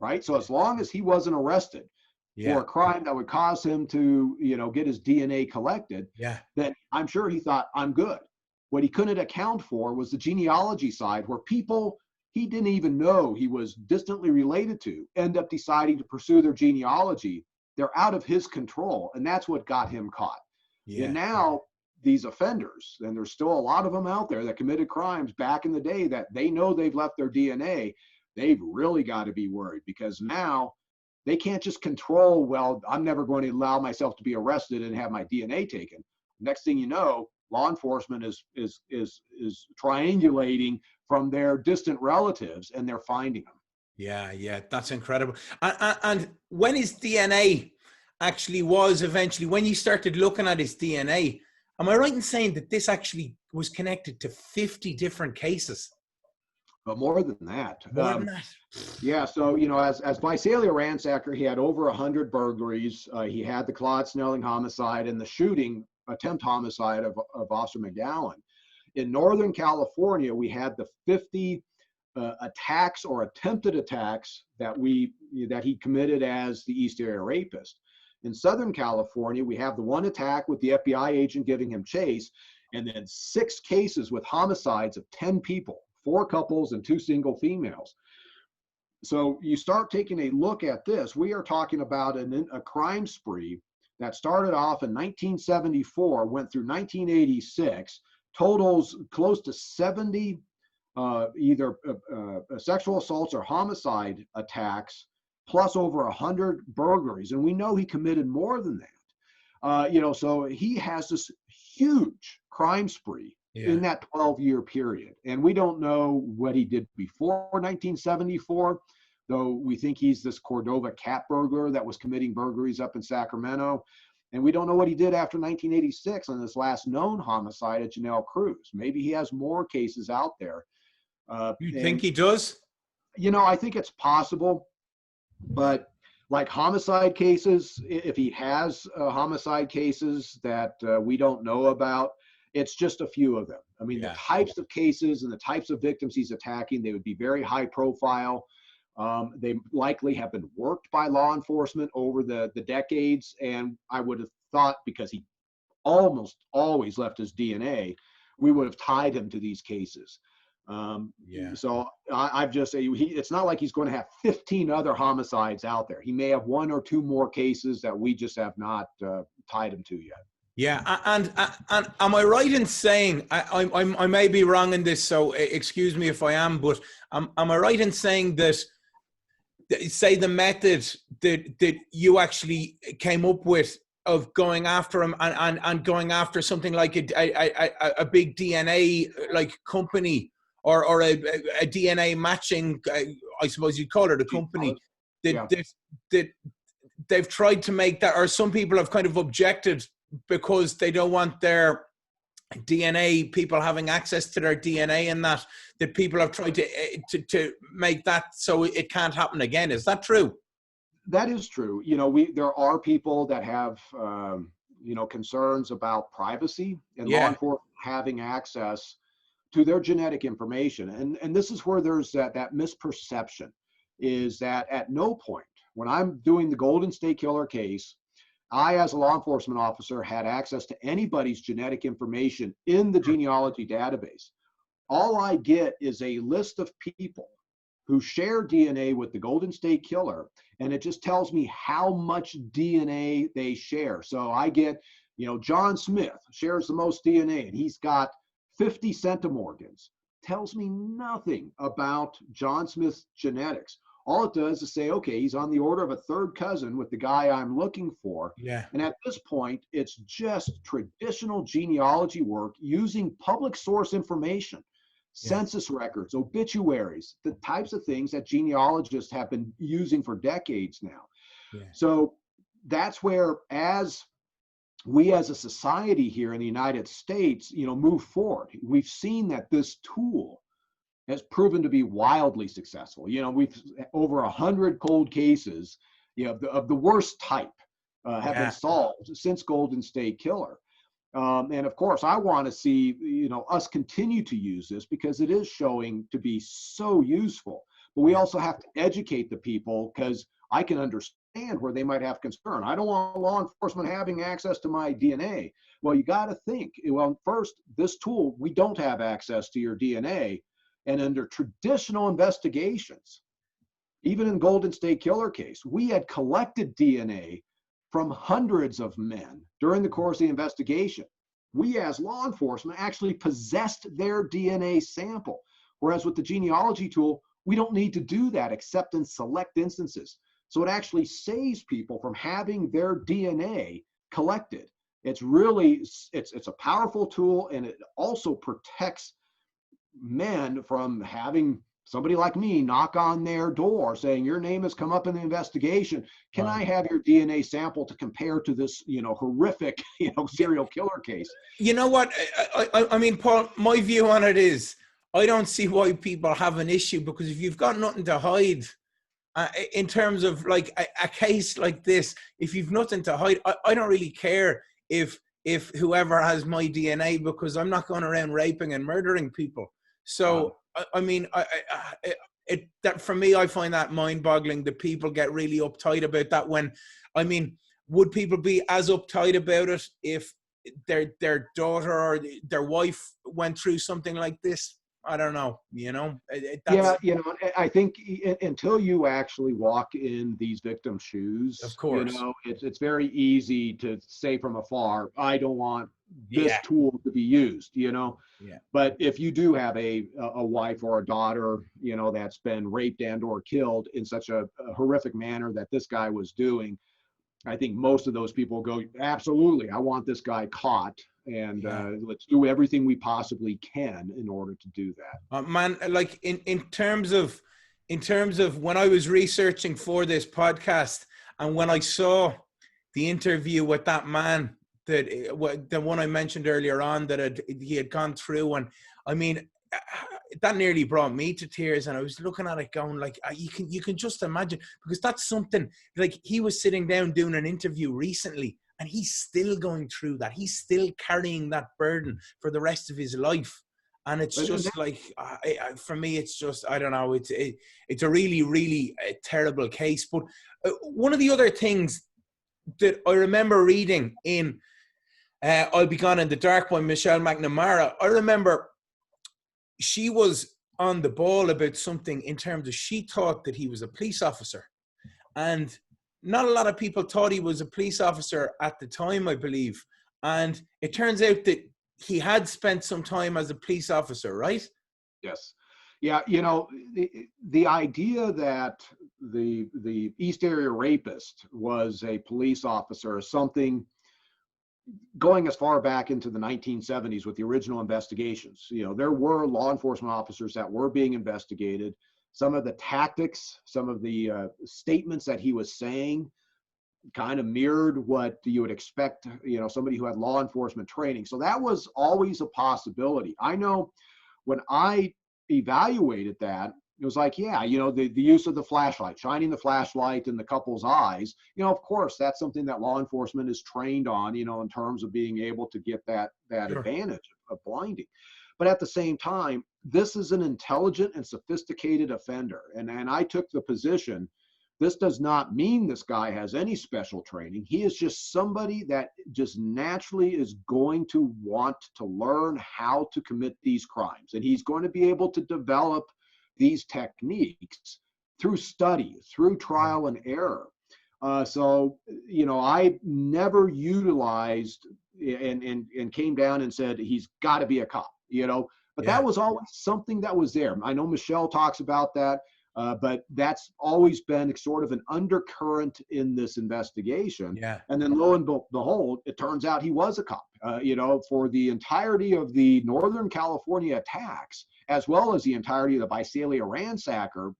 Right. So as long as he wasn't arrested for a crime that would cause him to, get his DNA collected, then I'm sure he thought, I'm good. What he couldn't account for was the genealogy side, where people he didn't even know he was distantly related to end up deciding to pursue their genealogy. They're out of his control. And that's what got him caught. And now these offenders, and there's still a lot of them out there that committed crimes back in the day that they know they've left their DNA. They've really got to be worried, because now they can't just control, well, I'm never going to allow myself to be arrested and have my DNA taken. Next thing you know, law enforcement is triangulating from their distant relatives, and they're finding them. Yeah, that's incredible. And when his DNA actually was eventually, when you started looking at his DNA, am I right in saying that this actually was connected to 50 different cases? But more than that. More than that. Yeah, so, as Visalia ransacker, he had over 100 burglaries. He had the Claude Snelling homicide and the attempt homicide of Officer McGowan. In Northern California, we had the 50 attacks or attempted attacks that he committed as the East Area Rapist. In Southern California, we have the one attack with the FBI agent giving him chase, and then 6 cases with homicides of 10 people. 4 couples and 2 single females. So you start taking a look at this, we are talking about a crime spree that started off in 1974, went through 1986, totals close to 70 either sexual assaults or homicide attacks, plus over 100 burglaries. And we know he committed more than that. So he has this huge crime spree in that 12-year period. And we don't know what he did before 1974, though we think he's this Cordova cat burglar that was committing burglaries up in Sacramento. And we don't know what he did after 1986 on this last known homicide at Janelle Cruz. Maybe he has more cases out there. You think he does? I think it's possible, but like homicide cases, if he has homicide cases that we don't know about, it's just a few of them. I mean, the types of cases and the types of victims he's attacking, they would be very high profile. They likely have been worked by law enforcement over the decades. And I would have thought, because he almost always left his DNA, we would have tied him to these cases. So I've just say it's not like he's going to have 15 other homicides out there. He may have one or two more cases that we just have not tied him to yet. Yeah, and am I right in saying, I may be wrong in this, so excuse me if I am, but am I right in saying that, say, the method that you actually came up with of going after him and going after something like a big DNA like company or a DNA matching, I suppose you'd call it a company, that they've tried to make that, or some people have kind of objected because they don't want their DNA, people having access to their DNA, and that people have tried to make that so it can't happen again. Is that true? That is true. There are people that have, concerns about privacy and law enforcement having access to their genetic information. And this is where there's that misperception, is that at no point when I'm doing the Golden State Killer case, I, as a law enforcement officer, had access to anybody's genetic information in the genealogy database. All I get is a list of people who share DNA with the Golden State Killer, and it just tells me how much DNA they share. So I get, John Smith shares the most DNA, and he's got 50 centimorgans. Tells me nothing about John Smith's genetics. All it does is say, okay, he's on the order of a third cousin with the guy I'm looking for. Yeah. And at this point, it's just traditional genealogy work using public source information, census records, obituaries, the types of things that genealogists have been using for decades now. Yeah. So that's where, as we as a society here in the United States, move forward, we've seen that this tool has proven to be wildly successful. We've over 100 cold cases, of the worst type have been solved since Golden State Killer. And of course, I want to see, us continue to use this because it is showing to be so useful. But we also have to educate the people, because I can understand where they might have concern. I don't want law enforcement having access to my DNA. Well, you got to think, first, this tool, we don't have access to your DNA. And under traditional investigations, even in Golden State Killer case, we had collected DNA from hundreds of men during the course of the investigation. We as law enforcement actually possessed their DNA sample. Whereas with the genealogy tool, we don't need to do that except in select instances. So it actually saves people from having their DNA collected. It's really, it's a powerful tool, and it also protects men from having somebody like me knock on their door saying, your name has come up in the investigation. Can I have your DNA sample to compare to this, horrific, serial killer case? You know what? I mean, Paul, my view on it is, I don't see why people have an issue, because if you've got nothing to hide, in terms of like a case like this, if you've nothing to hide, I don't really care if whoever has my DNA, because I'm not going around raping and murdering people. So, I mean, that for me, I find that mind-boggling that people get really uptight about that. When, I mean, would people be as uptight about it if their daughter or their wife went through something like this? I don't know, Yeah, that's, I think until you actually walk in these victims' of shoes, course. it's very easy to say from afar, I don't want this Yeah. tool to be used, Yeah. But if you do have a wife or a daughter, that's been raped and or killed in such a horrific manner that this guy was doing, I think most of those people go, absolutely, I want this guy caught, and Yeah. let's do everything we possibly can in order to do that. Man, like in terms of when I was researching for this podcast, and when I saw the interview with that man, the one I mentioned earlier on, that he had gone through, and I mean, that nearly brought me to tears. And I was looking at it going like, you can just imagine, because that's something, like, he was sitting down doing an interview recently, and he's still going through that. He's still carrying that burden for the rest of his life. And it's just like, for me, it's just, I don't know, it's a really, really terrible case. But one of the other things that I remember reading in I'll Be Gone in the Dark by Michelle McNamara, I remember she was on the ball about something in terms of, she thought that he was a police officer. And not a lot of people thought he was a police officer at the time, I believe. And it turns out that he had spent some time as a police officer, right? Yes. Yeah, the idea that the East Area rapist was a police officer is something going as far back into the 1970s with the original investigations. There were law enforcement officers that were being investigated. Some of the tactics, some of the statements that he was saying kind of mirrored what you would expect, somebody who had law enforcement training. So that was always a possibility. I know when I evaluated that, it was like, yeah, the use of the flashlight, shining the flashlight in the couple's eyes, of course, that's something that law enforcement is trained on, in terms of being able to get that Sure. advantage of blinding. But at the same time, this is an intelligent and sophisticated offender. And I took the position, this does not mean this guy has any special training. He is just somebody that just naturally is going to want to learn how to commit these crimes. And he's going to be able to develop these techniques through study, through trial and error. So, I never utilized and came down and said, he's got to be a cop, but that was always something that was there. I know Michelle talks about that. But that's always been sort of an undercurrent in this investigation. Yeah. And then lo and behold, it turns out he was a cop, for the entirety of the Northern California attacks, as well as the entirety of the Visalia ransacker.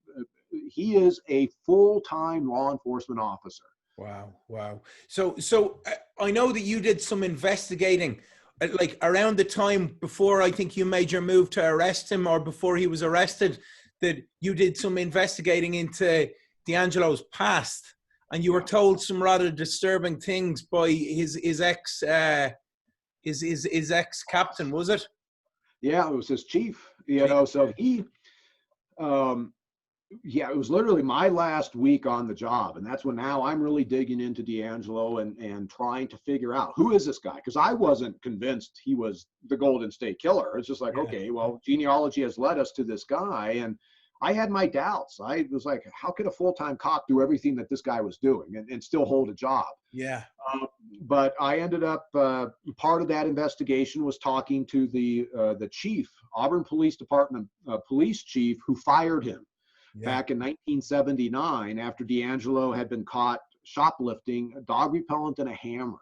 He is a full-time law enforcement officer. Wow. So I know that you did some investigating, like around the time before I think you made your move to arrest him, or before he was arrested, that you did some investigating into DeAngelo's past, and you were told some rather disturbing things by his ex captain, was it? Yeah, it was his chief. So he, it was literally my last week on the job, and that's when now I'm really digging into DeAngelo and trying to figure out, who is this guy? Because I wasn't convinced he was the Golden State Killer. It's just like, okay, well, genealogy has led us to this guy, and I had my doubts. I was like, how could a full-time cop do everything that this guy was doing and still hold a job? Yeah. But I ended up, part of that investigation was talking to the chief, Auburn Police Department police chief, who fired him back in 1979 after DeAngelo had been caught shoplifting a dog repellent and a hammer.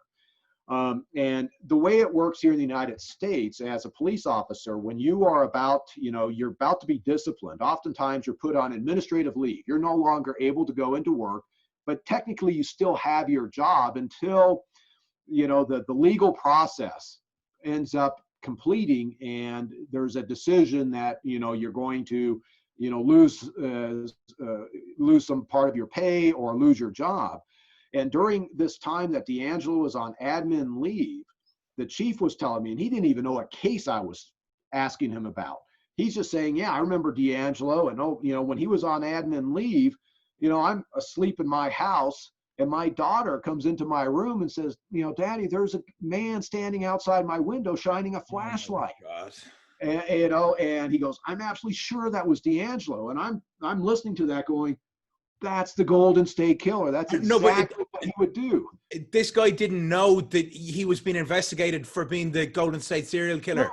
And the way it works here in the United States as a police officer, when you are about, you're about to be disciplined, oftentimes you're put on administrative leave. You're no longer able to go into work, but technically you still have your job until, the legal process ends up completing and there's a decision that, you're going to, lose some part of your pay or lose your job. And during this time that DeAngelo was on admin leave, the chief was telling me, and he didn't even know what case I was asking him about. He's just saying, yeah, I remember DeAngelo, and when he was on admin leave, I'm asleep in my house, and my daughter comes into my room and says, Daddy, there's a man standing outside my window shining a flashlight. Oh my God. And he goes, I'm absolutely sure that was DeAngelo. And I'm listening to that going, that's the Golden State Killer. That's No, but exactly what he would do. this guy didn't know that he was being investigated for being the Golden State serial killer. No,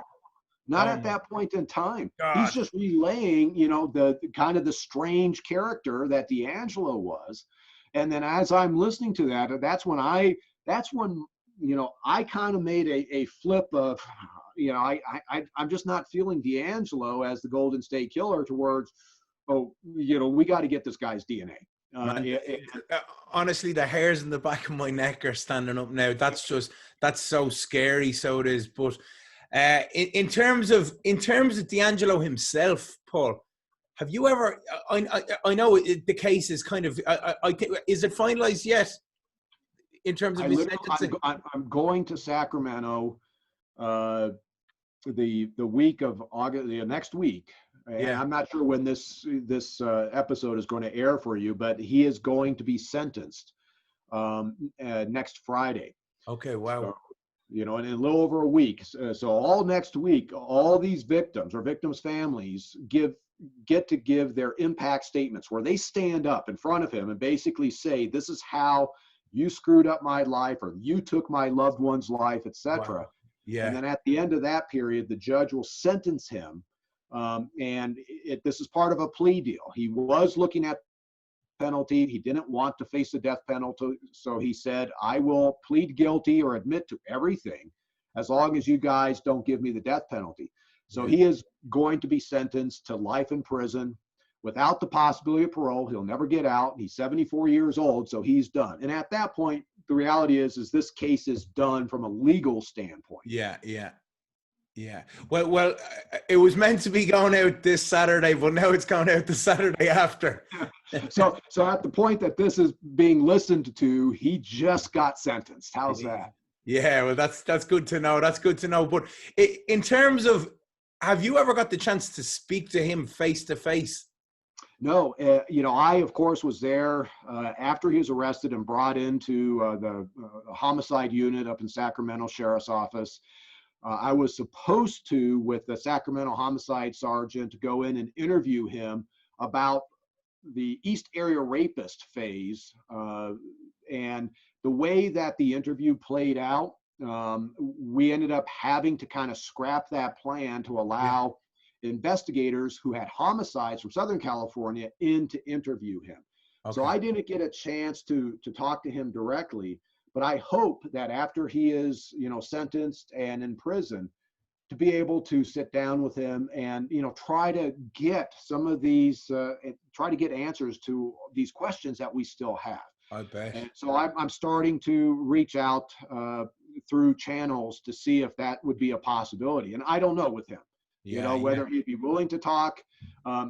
not Oh at my that point in time. God. He's just relaying, the kind of the strange character that DeAngelo was. And then as I'm listening to that, that's when I kind of made a flip of, I'm just not feeling DeAngelo as the Golden State Killer towards, we got to get this guy's DNA. Honestly, the hairs in the back of my neck are standing up now. That's so scary. So it is. But in terms of DeAngelo himself, Paul, have you ever? I know the case is kind of. I think, is it finalized yet? In terms of his sentencing, I'm going to Sacramento the week of August, next week. And I'm not sure when this episode is going to air for you, but he is going to be sentenced next Friday. Okay, wow. So, in a little over a week. So all next week, all these victims or victims' families get to give their impact statements where they stand up in front of him and basically say, this is how you screwed up my life, or you took my loved one's life, etc. Wow. Yeah. And then at the end of that period, the judge will sentence him. This is part of a plea deal. He was looking at penalty. He didn't want to face the death penalty. So he said, I will plead guilty or admit to everything as long as you guys don't give me the death penalty. So he is going to be sentenced to life in prison without the possibility of parole. He'll never get out. He's 74 years old, so he's done. And at that point, the reality is this case is done from a legal standpoint. Yeah. Well, it was meant to be going out this Saturday, but now it's going out the Saturday after. So at the point that this is being listened to, he just got sentenced. How's that? Yeah, well, that's good to know. That's good to know. But in terms of, have you ever got the chance to speak to him face to face? No, I, of course, was there after he was arrested and brought into the homicide unit up in Sacramento Sheriff's Office. I was supposed to, with the Sacramento homicide sergeant, to go in and interview him about the East Area Rapist phase. And the way that the interview played out, we ended up having to kind of scrap that plan to allow investigators who had homicides from Southern California in to interview him. Okay. So I didn't get a chance to talk to him directly, but I hope that after he is, sentenced and in prison, to be able to sit down with him and, try to get some of these, try to get answers to these questions that we still have. I bet. And so I'm starting to reach out through channels to see if that would be a possibility. And I don't know with him. Whether he'd be willing to talk.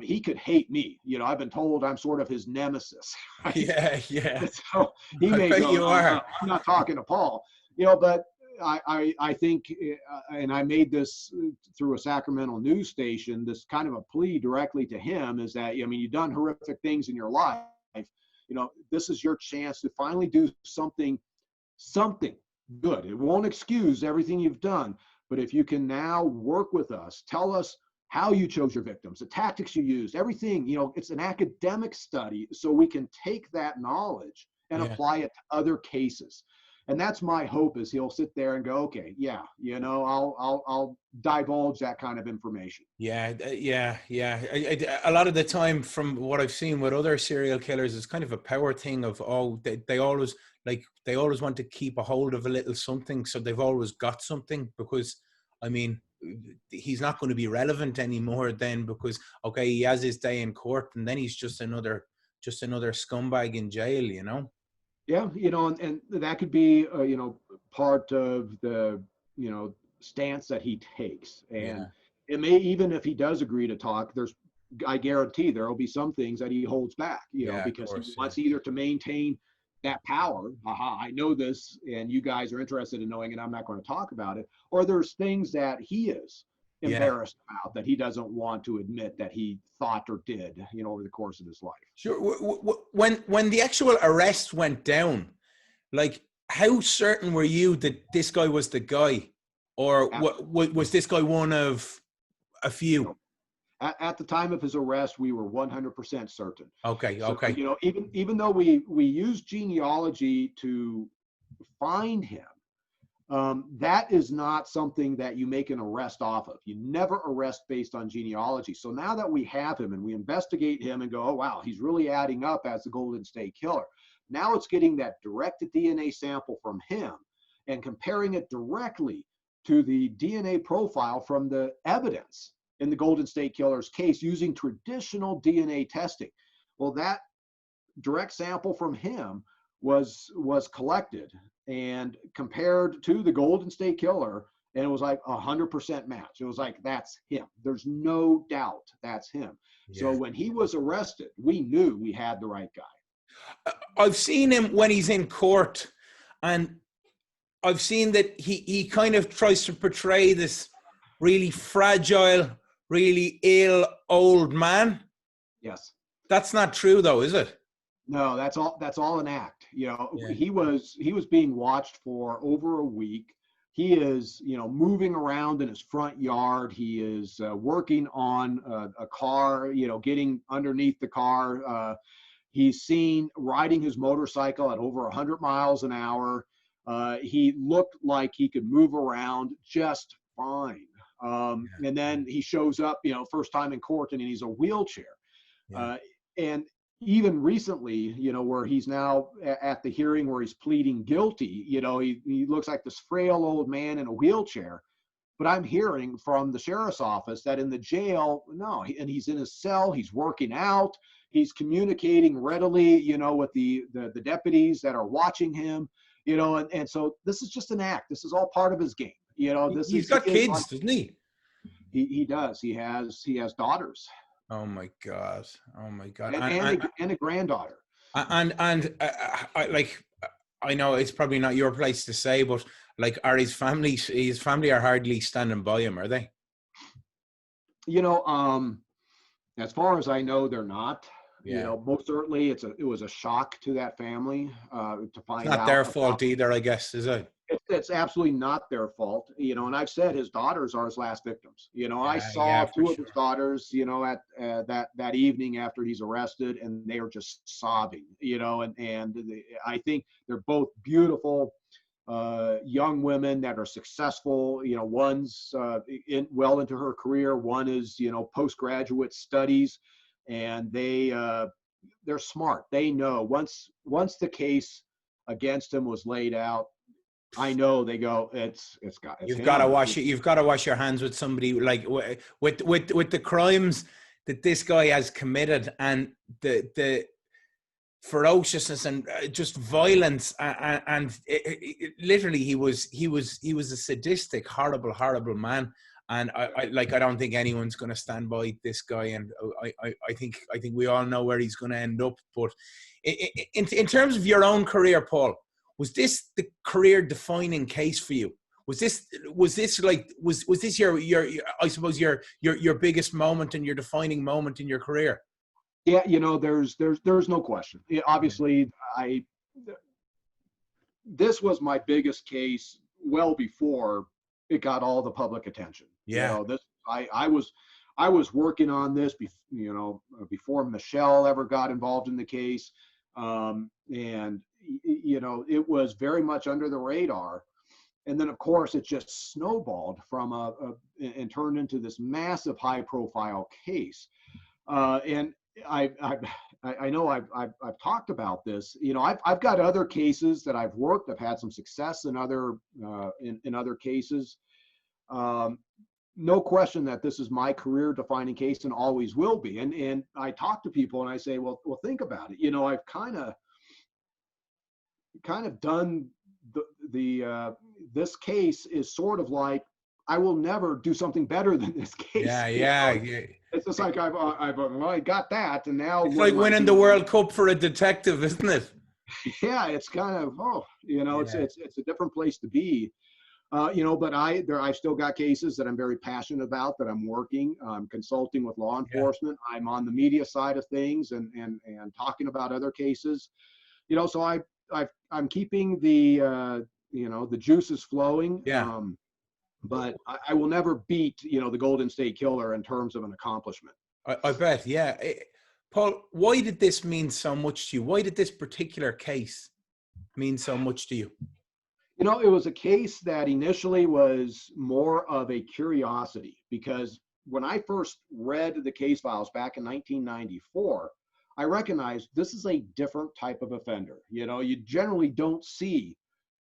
He could hate me. I've been told I'm sort of his nemesis. Right? Yeah. So he may go, I'm not talking to Paul. But I think, and I made this through a Sacramento news station, this kind of a plea directly to him is that, you've done horrific things in your life. This is your chance to finally do something good. It won't excuse everything you've done. But if you can now work with us, tell us how you chose your victims, the tactics you used, everything, it's an academic study, so we can take that knowledge and apply it to other cases. And that's my hope, is he'll sit there and go, okay, I'll divulge that kind of information. Yeah. A lot of the time, from what I've seen with other serial killers, it's kind of a power thing of, they always want to keep a hold of a little something, so they've always got something, because he's not going to be relevant anymore then, because he has his day in court and then he's just another scumbag in jail, Yeah, and that could be part of the stance that he takes. And it may, even if he does agree to talk, I guarantee there will be some things that he holds back, because he wants either to maintain that power, I know this and you guys are interested in knowing it, I'm not going to talk about it, or there's things that he is embarrassed about that he doesn't want to admit that he thought or did, over the course of his life. Sure. When the actual arrest went down, how certain were you that this guy was the guy, or was this guy one of A few. You know, at the time of his arrest, we were 100% certain. Okay. So, Okay. you know, even though we used genealogy to find him, that is not something that you make an arrest off of. You never arrest based on genealogy. So now that we have him and we investigate him and go, oh, wow, he's really adding up as the Golden State Killer. Now it's getting that direct DNA sample from him and comparing it directly to the DNA profile from the evidence in the Golden State Killer's case using traditional DNA testing. Well, that direct sample from him was collected and compared to the Golden State Killer, and it was like 100% match. It was like, that's him. There's no doubt that's him. Yeah. So when he was arrested, we knew we had the right guy. I've seen him when he's in court, and I've seen that he kind of tries to portray this really fragile, really ill old man. Yes. That's not true though, is it? No, that's all an act. You know, yeah. He was being watched for over a week. He is, you know, moving around in his front yard. He is working on a car, you know, getting underneath the car. He's seen riding his motorcycle at over 100 miles an hour. He looked like he could move around just fine. And then he shows up, you know, first time in court, and he's a wheelchair. Yeah. And even recently, you know, where he's now at the hearing where he's pleading guilty, you know, he looks like this frail old man in a wheelchair. But I'm hearing from the sheriff's office that in the jail, no, and he's in his cell, he's working out, he's communicating readily, you know, with the deputies that are watching him, you know, and so this is just an act. This is all part of his game. You know, he's got kids, doesn't he? He does. He has daughters. Oh my God! Oh my God! And a granddaughter. And I know it's probably not your place to say, but like, are his family are hardly standing by him, are they? You know, as far as I know, they're not. Yeah. You know, most certainly it was a shock to that family to find out. It's not their fault either, I guess, is it? It's absolutely not their fault, you know, and I've said his daughters are his last victims. You know, I saw two of his daughters, you know, at that evening after he's arrested, and they are just sobbing, you know, and I think they're both beautiful young women that are successful. You know, one's well into her career, one is, you know, postgraduate studies, and they're smart. They know once the case against him was laid out, I know they go, you've got to wash it. You've got to wash your hands with somebody like with the crimes that this guy has committed, and the ferociousness and just violence, and literally he was a sadistic, horrible man. And I don't think anyone's going to stand by this guy. And I think we all know where he's going to end up. But in terms of your own career, Paul, was this the career defining case for you? Was this your I suppose your biggest moment and your defining moment in your career? Yeah, you know, there's no question. Obviously, this was my biggest case well before it got all the public attention. Yeah. You know, I was working on this before Michelle ever got involved in the case. And you know, it was very much under the radar. And then of course it just snowballed from and turned into this massive high profile case. And I know I've talked about this. You know, I've got other cases that I've worked. I've had some success in other cases. No question that this is my career defining case and always will be. And I talk to people and I say, well, think about it. You know, I've kind of done this case is sort of like, I will never do something better than this case. Yeah. It's just like I got that, and now it's like winning the World Cup for a detective, isn't it? Yeah, it's kind of it's a different place to be, you know. But I've still got cases that I'm very passionate about, that I'm working. I'm consulting with law enforcement. Yeah. I'm on the media side of things and talking about other cases, you know. So I'm keeping the the juices flowing. Yeah. but I will never beat, the Golden State Killer in terms of an accomplishment. I bet, yeah. Paul, why did this mean so much to you? Why did this particular case mean so much to you? It was a case that initially was more of a curiosity, because when I first read the case files back in 1994, I recognized this is a different type of offender. You generally don't see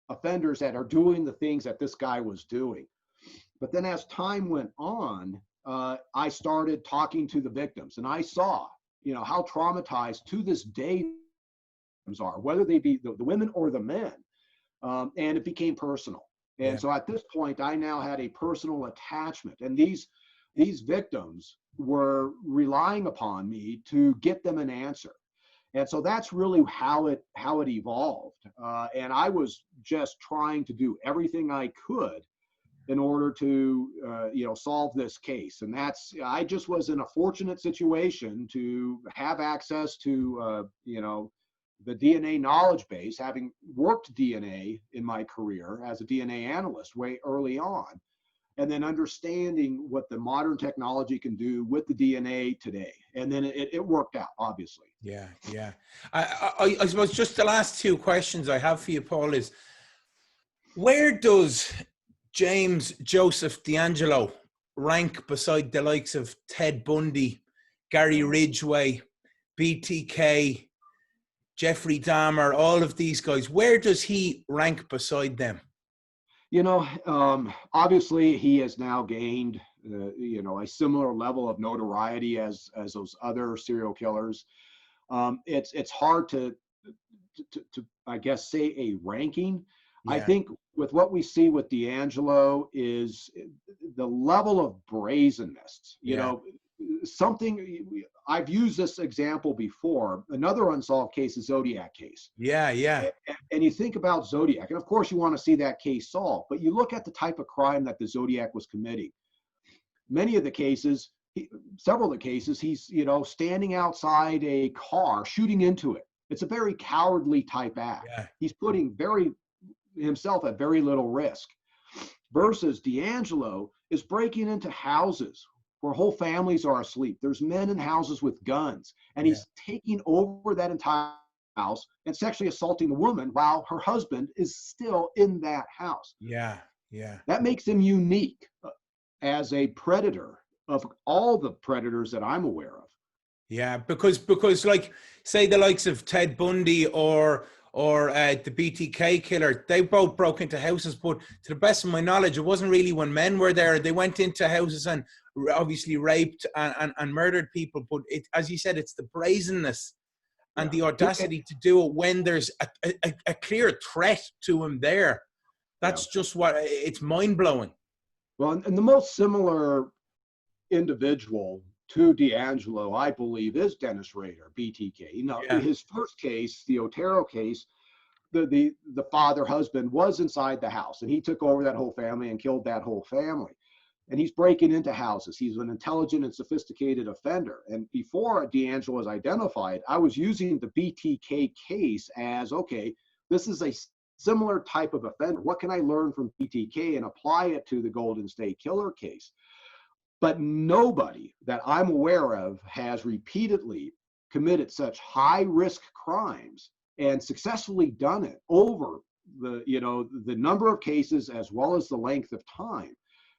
offenders that are doing the things that this guy was doing. But then as time went on, I started talking to the victims, and I saw, how traumatized to this day victims are, whether they be the women or the men. And it became personal. And so at this point, I now had a personal attachment. And these victims were relying upon me to get them an answer. And so that's really how it evolved. And I was just trying to do everything I could in order to, solve this case. And I just was in a fortunate situation to have access to, the DNA knowledge base, having worked DNA in my career as a DNA analyst way early on, and then understanding what the modern technology can do with the DNA today. And then it worked out, obviously. Yeah. I suppose just the last two questions I have for you, Paul, is where does James Joseph DeAngelo rank beside the likes of Ted Bundy, Gary Ridgway, BTK, Jeffrey Dahmer, all of these guys? Where does he rank beside them? Obviously he has now gained, a similar level of notoriety as those other serial killers. It's hard to I guess say a ranking. Yeah. I think with what we see with DeAngelo is the level of brazenness. Something I've used this example before. Another unsolved case is Zodiac case. Yeah. And you think about Zodiac, and of course you want to see that case solved, but you look at the type of crime that the Zodiac was committing. Many of the cases, several of the cases, he's standing outside a car shooting into it. It's a very cowardly type act. Yeah. He's putting himself at very little risk. Versus DeAngelo is breaking into houses where whole families are asleep. There's men in houses with guns, and he's taking over that entire house and sexually assaulting the woman while her husband is still in that house. Yeah. That makes him unique as a predator of all the predators that I'm aware of. Yeah, because like, say the likes of Ted Bundy or the BTK killer, they both broke into houses, but to the best of my knowledge, it wasn't really when men were there. They went into houses and obviously raped and murdered people. But as you said, it's the brazenness and the audacity to do it when there's a clear threat to him there. That's just it's mind-blowing. Well, and the most similar individual to DeAngelo, I believe, is Dennis Rader, BTK. His first case, the Otero case, the father husband was inside the house, and he took over that whole family and killed that whole family. And he's breaking into houses. He's an intelligent and sophisticated offender. And before DeAngelo was identified, I was using the BTK case as, okay, this is a similar type of offender. What can I learn from BTK and apply it to the Golden State Killer case? But nobody that I'm aware of has repeatedly committed such high-risk crimes and successfully done it over the number of cases as well as the length of time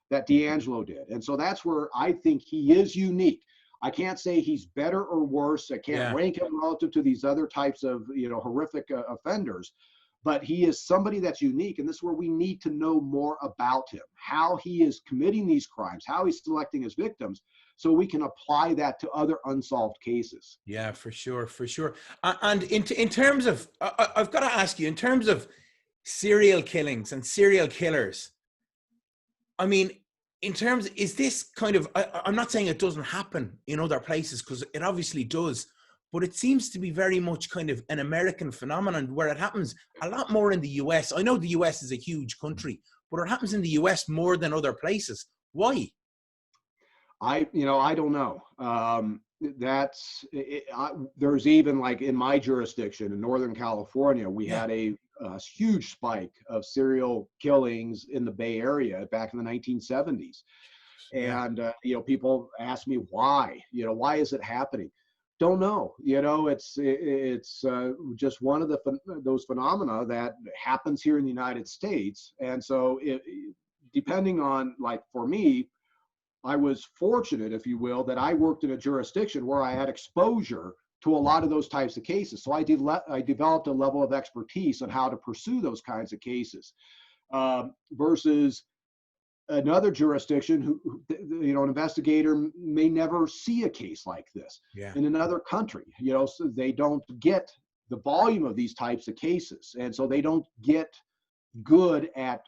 that DeAngelo did. And so that's where I think he is unique. I can't say he's better or worse. I can't rank him relative to these other types of horrific offenders. But he is somebody that's unique, and this is where we need to know more about him, how he is committing these crimes, how he's selecting his victims, so we can apply that to other unsolved cases. Yeah, for sure. And in terms of, I've got to ask you, in terms of serial killings and serial killers, I mean, in terms, is this kind of, I'm not saying it doesn't happen in other places, because it obviously does, but it seems to be very much kind of an American phenomenon where it happens a lot more in the US. I know the US is a huge country, but it happens in the US more than other places. Why? I don't know. There's even, like, in my jurisdiction in Northern California, we had a a huge spike of serial killings in the Bay Area back in the 1970s. And, people ask me why, why is it happening? Don't know. It's just one of those phenomena that happens here in the United States. And so depending on, like, for me, I was fortunate, if you will, that I worked in a jurisdiction where I had exposure to a lot of those types of cases. So I developed a level of expertise on how to pursue those kinds of cases, versus another jurisdiction who, an investigator may never see a case like this in another country, so they don't get the volume of these types of cases. And so they don't get good at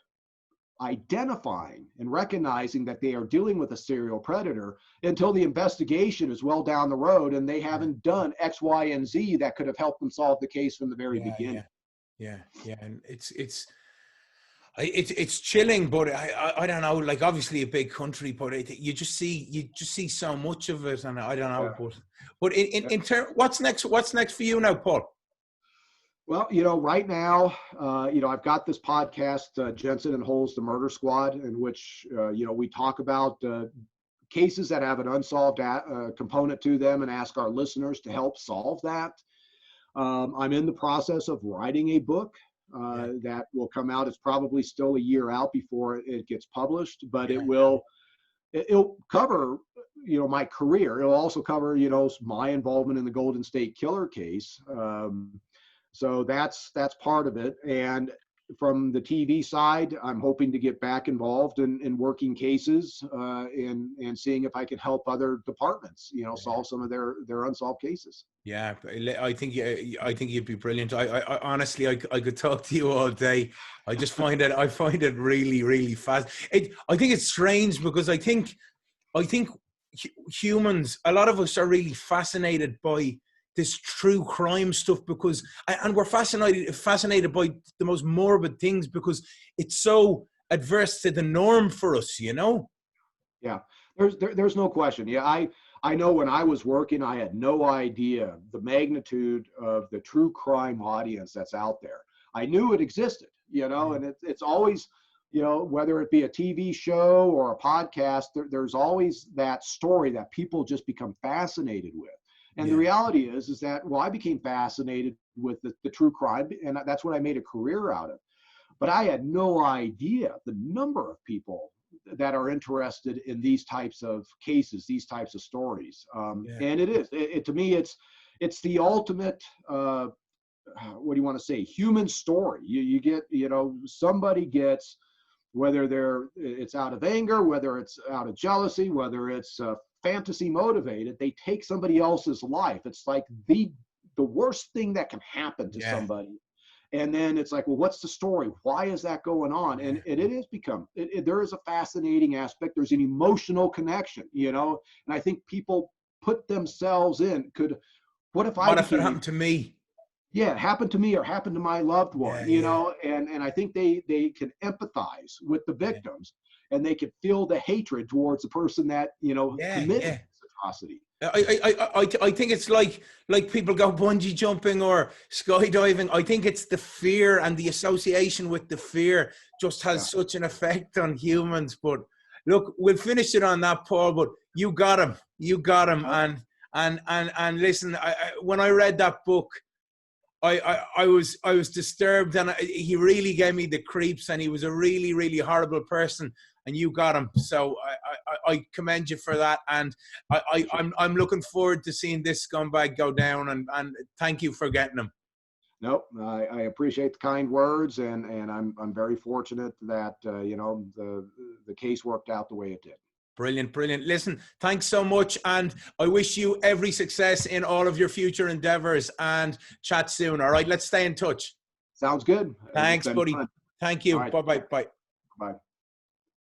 identifying and recognizing that they are dealing with a serial predator until the investigation is well down the road and they haven't done X, Y, and Z that could have helped them solve the case from the very beginning. Yeah. And it's chilling, but I don't know, like, obviously a big country, but you just see so much of it, and I don't know, but in turn, what's next for you now, Paul? Well, right now, I've got this podcast, Jensen and Holes, the Murder Squad, in which, we talk about cases that have an unsolved component to them and ask our listeners to help solve that. I'm in the process of writing a book that will come out. It's probably still a year out before it gets published, but it'll cover, my career. It'll also cover, my involvement in the Golden State Killer case. So that's part of it. And from the TV side, I'm hoping to get back involved in working cases and seeing if I can help other departments, solve some of their unsolved cases. Yeah, I think you'd be brilliant. I honestly, I could talk to you all day. I find it really, really fast. I think it's strange because I think humans, a lot of us are really fascinated by this true crime stuff because, and we're fascinated by the most morbid things because it's so adverse to the norm for us, Yeah, there's no question. Yeah, I know when I was working, I had no idea the magnitude of the true crime audience that's out there. I knew it existed, and it's always, whether it be a TV show or a podcast, there's always that story that people just become fascinated with. And the reality is that, I became fascinated with the true crime, and that's what I made a career out of. But I had no idea the number of people that are interested in these types of cases, these types of stories. And it is, to me, it's the ultimate, what do you want to say, human story. You get, somebody gets, whether it's out of anger, whether it's out of jealousy, whether it's fantasy motivated, they take somebody else's life. It's like the worst thing that can happen to somebody. And then it's like, well, what's the story? Why is that going on? And it has become, there is a fascinating aspect. There's an emotional connection, and I think people put themselves in, what if it happened to me? Yeah, it happened to me or happened to my loved one, and I think they can empathize with the victims and they can feel the hatred towards the person that, committed this atrocity. I think it's like people go bungee jumping or skydiving. I think it's the fear and the association with the fear just has such an effect on humans. But look, we'll finish it on that, Paul, but you got him. And listen, when I read that book, I was disturbed, and he really gave me the creeps, and he was a really, really horrible person, and you got him. So I commend you for that, and I'm looking forward to seeing this scumbag go down, and thank you for getting him. Nope, I appreciate the kind words, and I'm very fortunate that the case worked out the way it did. Brilliant. Listen, thanks so much, and I wish you every success in all of your future endeavors, and chat soon. All right, let's stay in touch. Sounds good. Thanks, buddy. Fun. Thank you. Right. Bye. Bye.